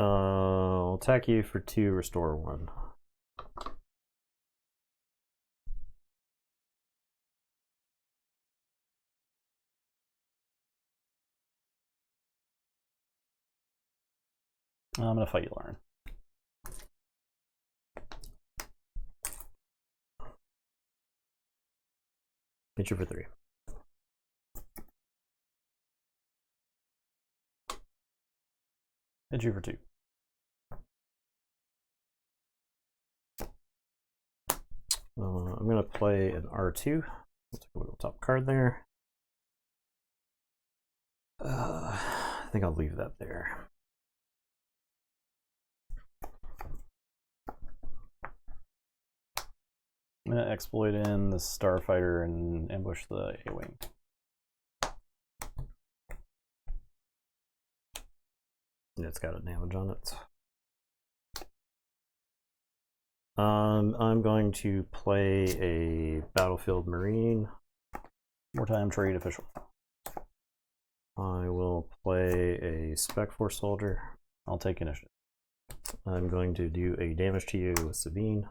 I'll attack you for 2, restore 1. I'm gonna fight you, Lauren. Hit you for 3. Hit you for 2. I'm going to play an R2. We'll take a look at the top card there. I think I'll leave that there. I'm going to exploit in the Starfighter and ambush the A-Wing. It's got a damage on it. I'm going to play a Battlefield Marine. Wartime trade official. I will play a Spec Force Soldier. I'll take initiative. I'm going to do a damage to you with Sabine.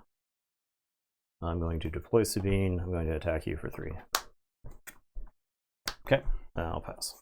I'm going to deploy Sabine. I'm going to attack you for 3. Okay. I'll pass.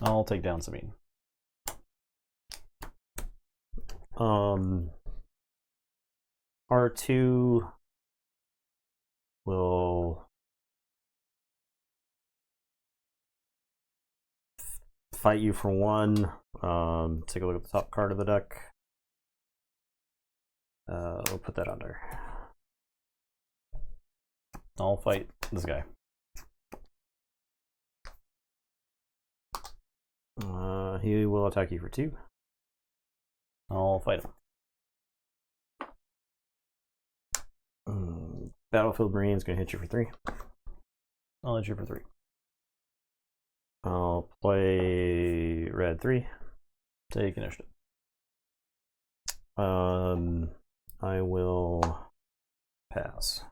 I'll take down Sabine. R2 will fight you for 1. Take a look at the top card of the deck. We'll put that under. I'll fight this guy. He will attack you for 2. I'll fight him. Battlefield Marine's going to hit you for 3. I'll hit you for 3. I'll play red 3. Take initiative. I will pass.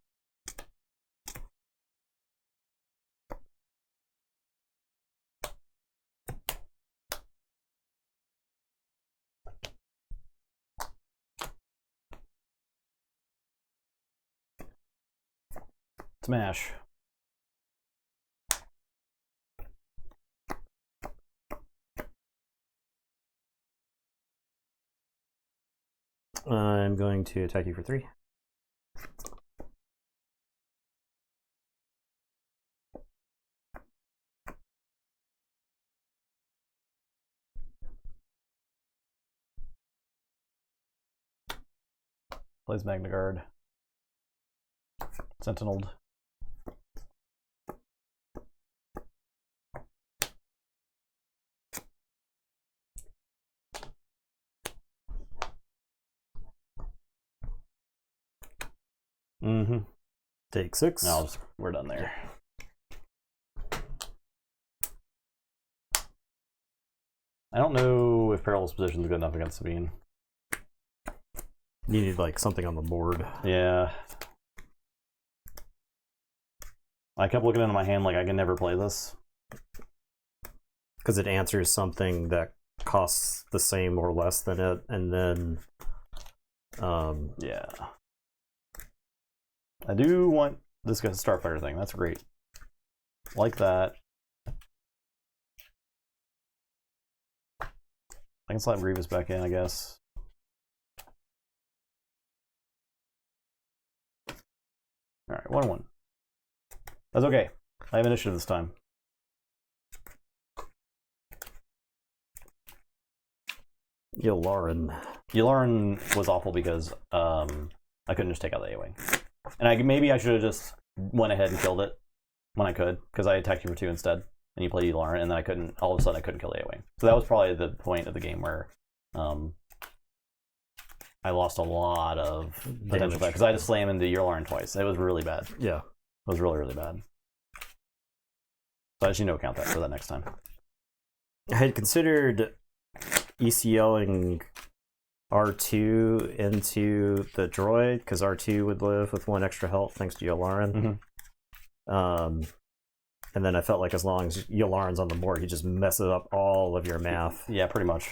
Smash. I'm going to attack you for 3. Plays Magna Guard. Sentineled. Take 6. No, we're done there. I don't know if Perilous Position is good enough against Sabine. You need like something on the board. Yeah. I kept looking into my hand like I can never play this. Because it answers something that costs the same or less than it, and then yeah. I do want this guy's Starfighter thing. That's great. Like that. I can slap Grievous back in, I guess. Alright, 1-1. That's okay. I have initiative this time. Yularen Was awful because I couldn't just take out the A-Wing. And maybe I should have just went ahead and killed it when I could, because I attacked you for 2 instead, and you played Yularen, and then all of a sudden I couldn't kill the A-Wing. So that was probably the point of the game where I lost a lot of potential because I had to slam into Yularen twice. It was really bad. Yeah. It was really, really bad. So I should count that for that next time. I had considered ECLing R2 into the droid, because R2 would live with 1 extra health thanks to Yularen. And then I felt like as long as Yularen's on the board, he just messes up all of your math. Yeah, pretty much.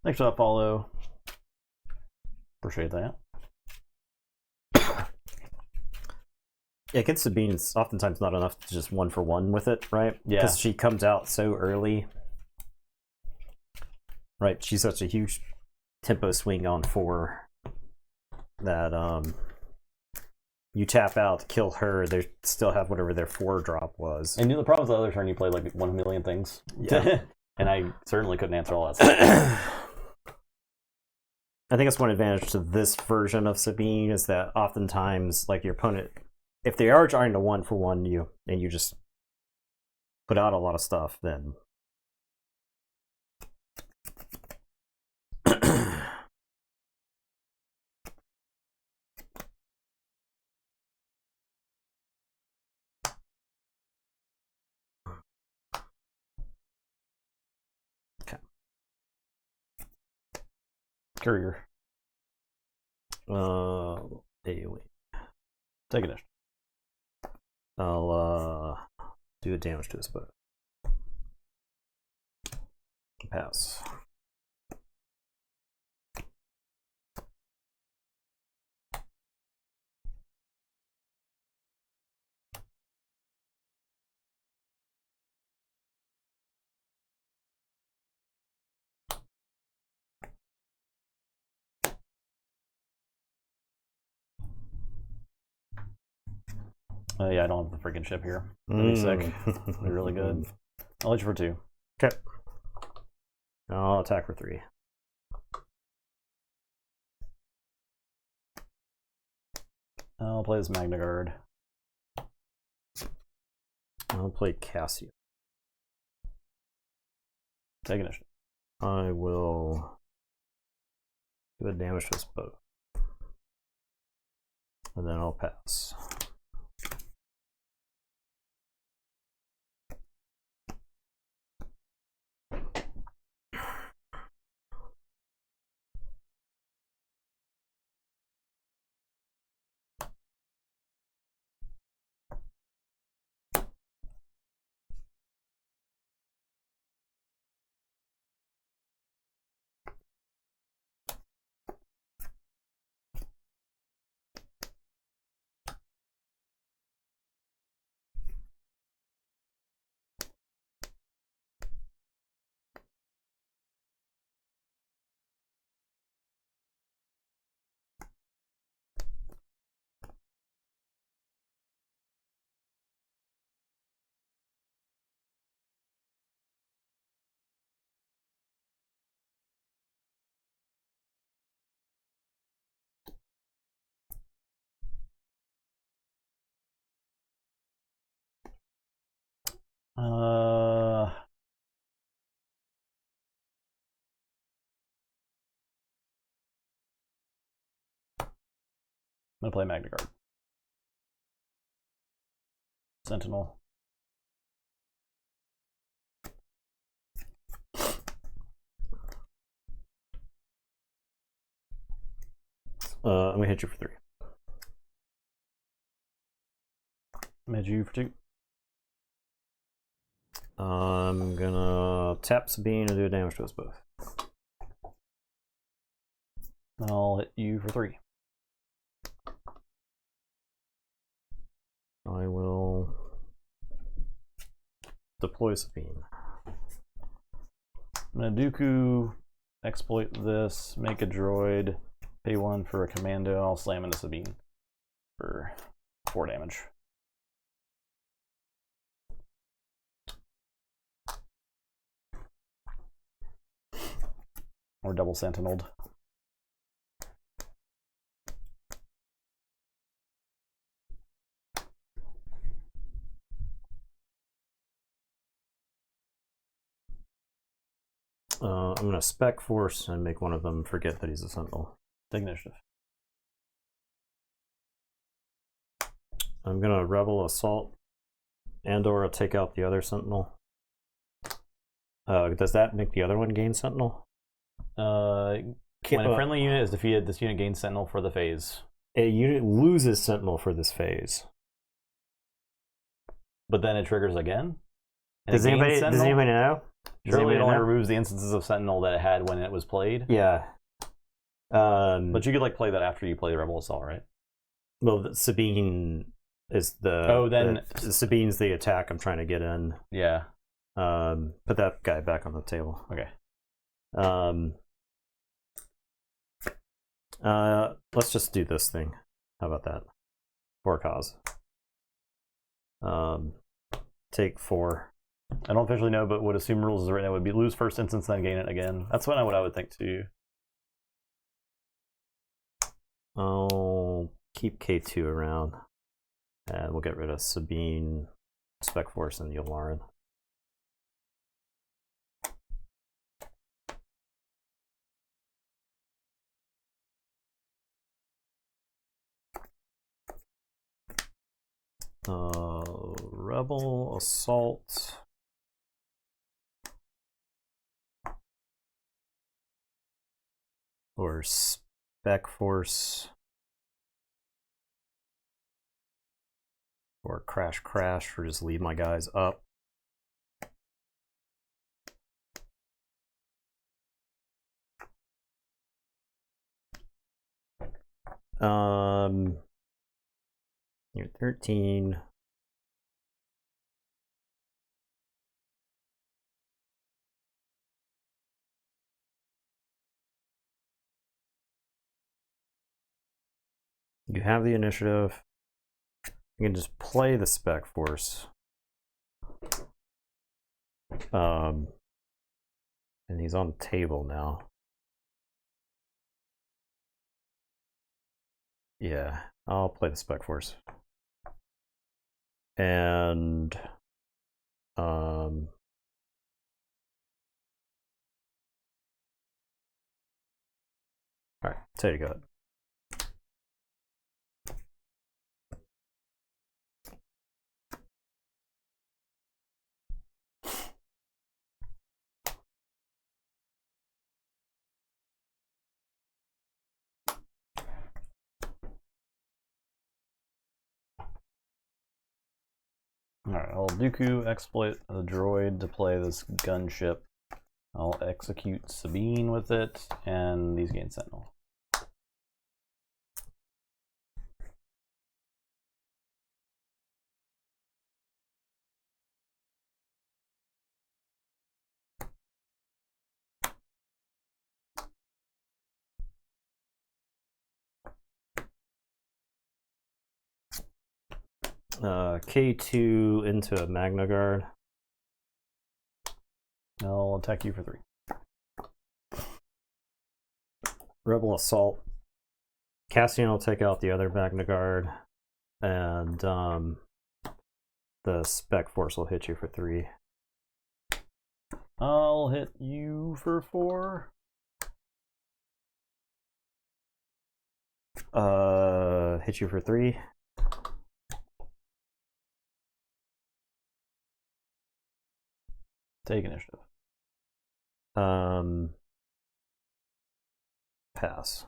Thanks for that follow. Appreciate that. Yeah, against Sabine, it's oftentimes not enough to just 1-for-1 with it, right? Yeah. Because she comes out so early. Right, she's such a huge tempo swing on 4 that you tap out to kill her, they still have whatever their 4 drop was. And the problem is the other turn you played like 1 million things. Yeah. And I certainly couldn't answer all that stuff. I think that's one advantage to this version of Sabine is that oftentimes, like, your opponent, if they are trying to 1-for-1 you and you just put out a lot of stuff, then Courier. hey, wait. Take it. I'll do a damage to his bow. Pass. Yeah, I don't have the freaking ship here. That'd be sick. That'd be really good. I'll let you for 2. Okay. I'll attack for 3. I'll play this Magna Guard. I'll play Cassio. Take initiative. I will do a damage to his bow. And then I'll pass. I'm gonna play Magna Guard. Sentinel. I'm gonna hit you for 3. I'm gonna hit you for 2. I'm gonna tap Sabine and do damage to us both. I'll hit you for 3. I will deploy Sabine. I'm gonna Dooku, exploit this, make a droid, pay 1 for a commando, and I'll slam into Sabine for 4 damage. Or double sentineled. I'm gonna spec force and make one of them forget that he's a sentinel. Take initiative. I'm gonna rebel assault and/or take out the other sentinel. Does that make the other one gain sentinel? When a friendly unit is defeated, this unit gains sentinel for the phase. A unit loses sentinel for this phase. But then it triggers again? Does anybody know? Surely it only removes the instances of sentinel that it had when it was played. Yeah. But you could like play that after you play Rebel Assault, right? Well, Sabine is the... Sabine's the attack I'm trying to get in. Yeah. Put that guy back on the table. Okay. Let's just do this thing. How about that? For a cause. Take 4. I don't officially know, but would assume rules is right now would be lose first instance, then gain it again. That's what I would think too. I'll keep K2 around. And we'll get rid of Sabine, Spec Force, and Yularen. Rebel Assault. Or Spec Force. Or Crash, or just leave my guys up. You're 13. You have the initiative. You can just play the Spec Force. And he's on the table now. Yeah, I'll play the Spec Force. And alright, so you got it. Alright, I'll Dooku exploit the droid to play this gunship. I'll execute Sabine with it, and these gain sentinel. K2 into a Magna Guard. I'll attack you for 3. Rebel Assault. Cassian will take out the other Magna Guard. And the Spec Force will hit you for 3. I'll hit you for 4. Hit you for 3. Take initiative. Pass.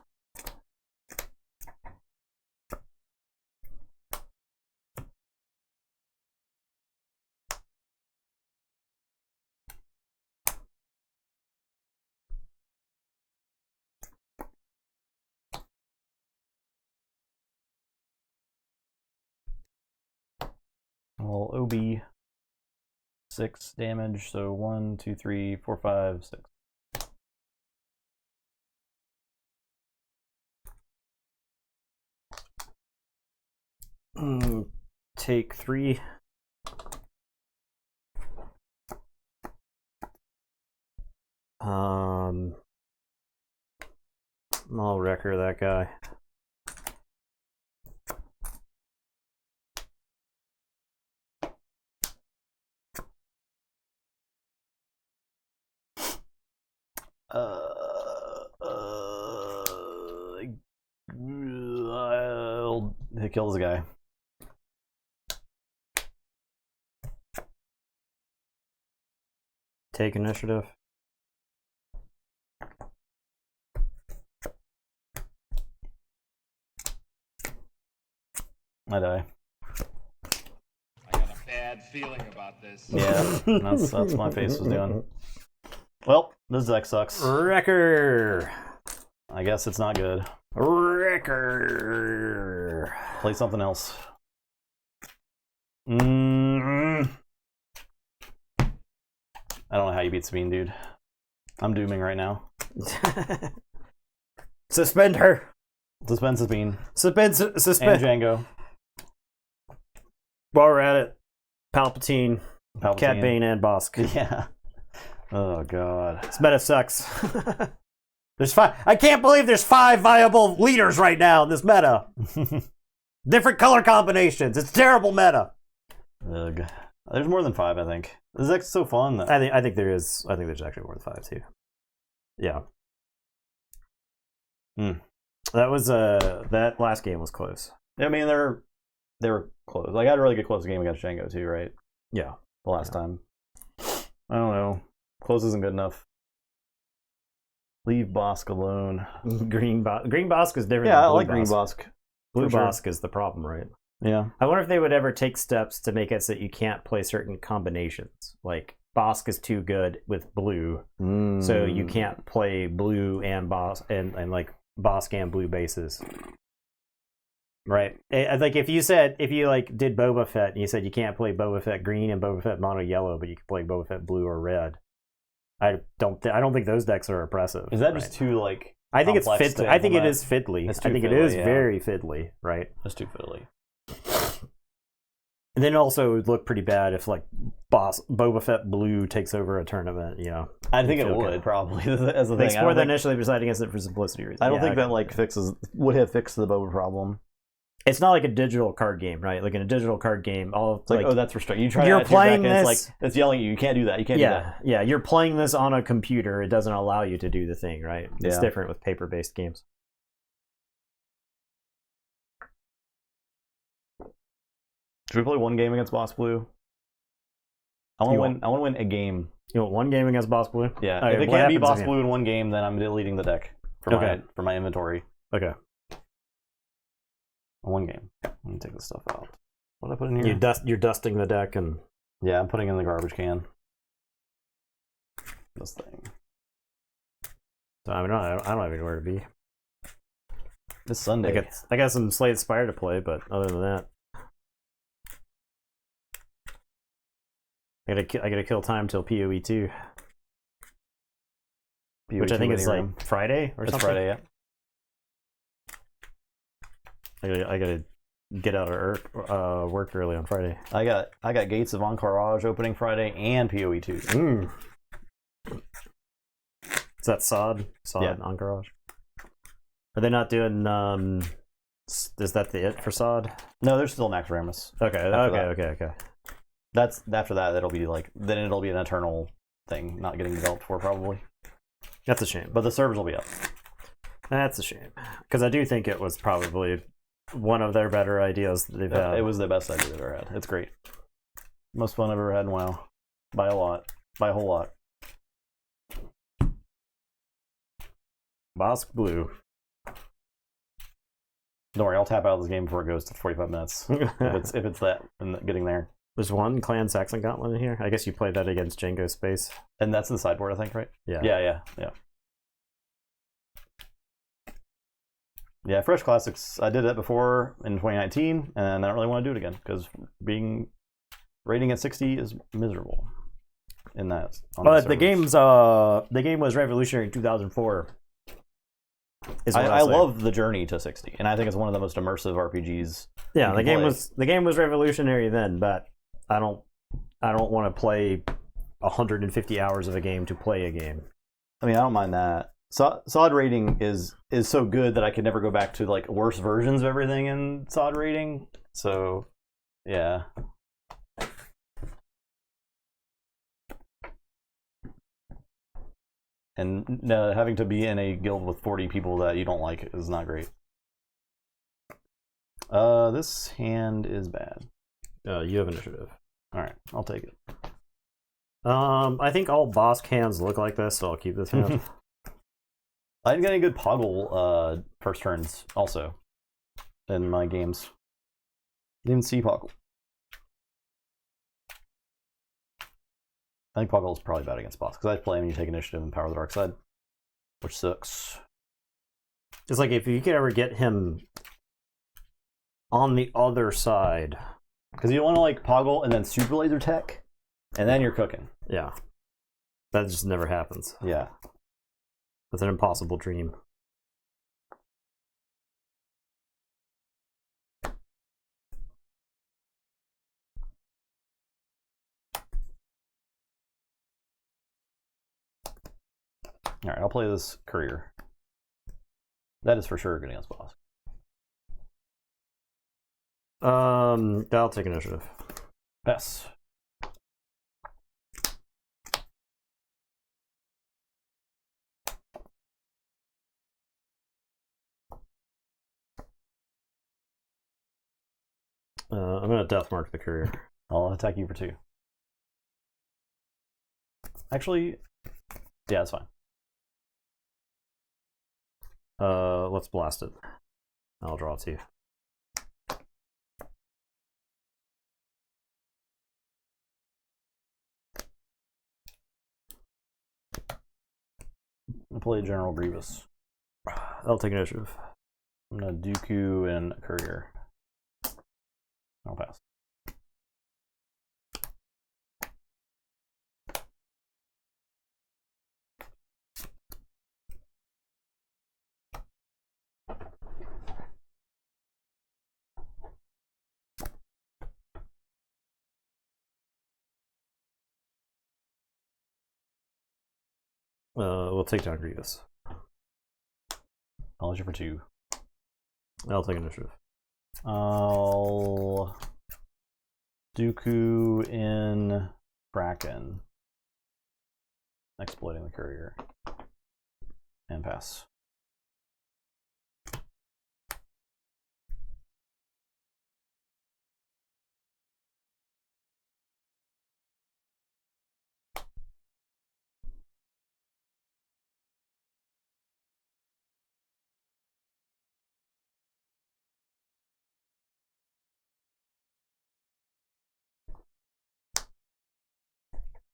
Well, OB 6 damage, so 1, 2, 3, 4, 5, 6. Take 3. I'll wrecker that guy. It kills the guy. Take initiative. I die. I got a bad feeling about this. Yeah, that's what my face was doing. Well, this deck sucks. Wrecker. I guess it's not good. Wrecker. Play something else. I don't know how you beat Sabine, dude. I'm dooming right now. Suspend her. Suspend Sabine. Suspend. And Jango. While we're at it, Palpatine. Palpatine. Cat Bane, and Bossk. Yeah. Oh god. This meta sucks. There's 5. I can't believe there's 5 viable leaders right now in this meta. Different color combinations. It's terrible meta. Ugh. There's more than 5, I think. This deck's so fun. I think there is. I think there's actually more than 5 too. Yeah. That was that last game was close. I mean, they were close. Like I had a really good close game against Jango too, right? Yeah. The last time. I don't know. Close isn't good enough. Leave Bossk alone. Green Bossk is different. Yeah, than I Blue like Green Bossk. Bossk. Blue for sure. Bossk is the problem, right? Yeah. I wonder if they would ever take steps to make it so that you can't play certain combinations. Like Bossk is too good with blue, so you can't play blue and Bossk and like Bossk and blue bases. Right. I think if you like did Boba Fett and you said you can't play Boba Fett green and Boba Fett mono yellow, but you can play Boba Fett blue or red. I don't think those decks are oppressive. Is that just too like? I think it's complex fiddly. to I think it implement? is fiddly. It's I too think it fiddly, is yeah. very fiddly, right? That's too fiddly. And then also it would look pretty bad if like Boba Fett blue takes over a tournament, you know. I think it feel would good. probably as a They thing. explore that initially decided against it for simplicity reasons. I don't Yeah, think okay. that like would have fixed the Boba problem. It's not like a digital card game, right? Like in a digital card game, It's like, oh, that's restricted. You try you're to add to your playing deck and this- it's like it's yelling at you. You can't do that. You can't do that. yeah, you're playing this on a computer. It doesn't allow you to do the thing, right? It's Yeah. different with paper-based games. Should we play one game against Boss Blue? I want to win a game. You want one game against Boss Blue? Yeah. Okay, if it what can't be happens Boss if you- Blue in one game, then I'm deleting the deck for my inventory. Okay. One game. Let me take this stuff out. What did I put in here? You're dusting the deck and Yeah, I'm putting in the garbage can. This thing. so I don't have anywhere to be. This Sunday. I got some Slade Spire to play, but other than that, I gotta kill time till PoE 2, which I think is like Friday or it's something. Friday, yeah. I gotta get out of work early on Friday. I got Gates of Encourage opening Friday and PoE 2. Is that Sod? Yeah. Encourage? Are they not doing? Is that the it for Sod? No, there's still Max Ramus. Okay. After Okay. That's after that. It'll be an eternal thing, not getting developed for probably. That's a shame. But the servers will be up. That's a shame because I do think it was probably one of their better ideas that they've had. It was the best idea they've ever had. It's great. Most fun I've ever had in WoW, by a lot. by a whole lot. Bossk blue. Don't worry, I'll tap out of this game before it goes to 45 minutes. if it's that and getting there. There's one Clan Saxon Gauntlet in here. I guess you played that against Jango Space. And that's the sideboard, I think, right? Yeah. Yeah. Yeah, Fresh Classics. I did that before in 2019, and I don't really want to do it again because rating at 60 is miserable. In that, but the game was revolutionary in 2004. I love the journey to 60, and I think it's one of the most immersive RPGs. Yeah, the game was revolutionary then, but I don't want to play 150 hours of a game to play a game. I mean, I don't mind that. Solid rating is so good that I could never go back to like worse versions of everything in solid rating. So, yeah. And having to be in a guild with 40 people that you don't like is not great. This hand is bad. You have initiative. All right, I'll take it. I think all Bossk hands look like this, so I'll keep this hand. I didn't get any good Poggle first turns also in my games. Didn't see Poggle. I think Poggle is probably bad against Bossk because I play him and you take initiative and power the dark side, which sucks. It's like if you could ever get him on the other side. Because you want to like Poggle and then super laser tech, and then you're cooking. Yeah. That just never happens. Yeah. It's an impossible dream. All right, I'll play this courier. That is for sure good against Bossk. I'll take initiative. Pass. I'm gonna death mark the courier. I'll attack you for 2. Actually, yeah, that's fine. Let's blast it. I'll draw 2. I'll play General Grievous. I'll take initiative. I'm gonna Dooku and courier. I'll pass. We'll take down Grievous. I'll let you for 2. I'll take initiative. I'll Dooku in Kraken, exploiting the courier, and pass.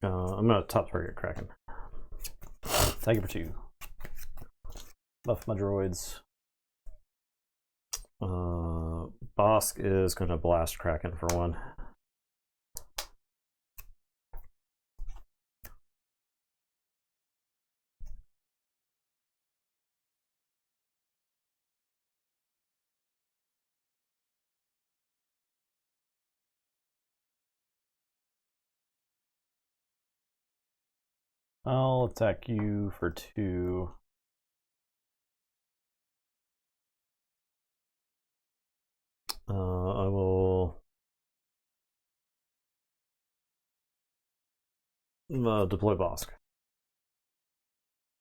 I'm gonna top target Kraken. Thank you for 2. Buff my droids. Bossk is gonna blast Kraken for 1. I'll attack you for 2. I will deploy Bossk.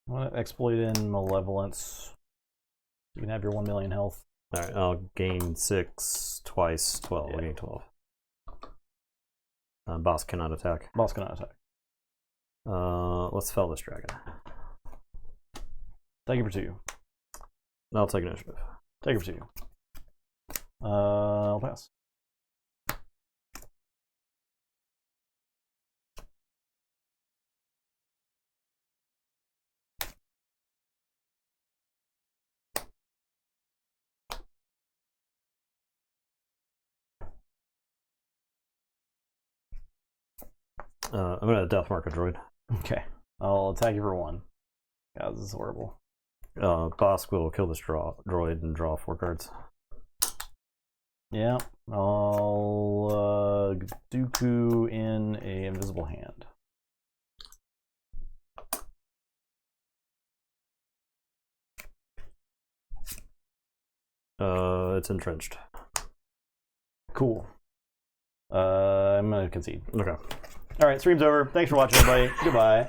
I want to exploit in Malevolence. You can have your 1 million health. Alright, I'll gain 6 twice, 12. Yeah. I'll gain 12. Bossk cannot attack. Bossk cannot attack. Let's fell this dragon. Take it for 2. I'll take initiative. Take it for 2. I'll pass. I'm gonna death mark a droid. Okay. I'll attack you for 1. God, this is horrible. Bossk will kill this droid and draw 4 cards. Yeah. I'll Dooku in a invisible hand. It's entrenched. Cool. I'm gonna concede. Okay. All right, stream's over. Thanks for watching, everybody. Goodbye.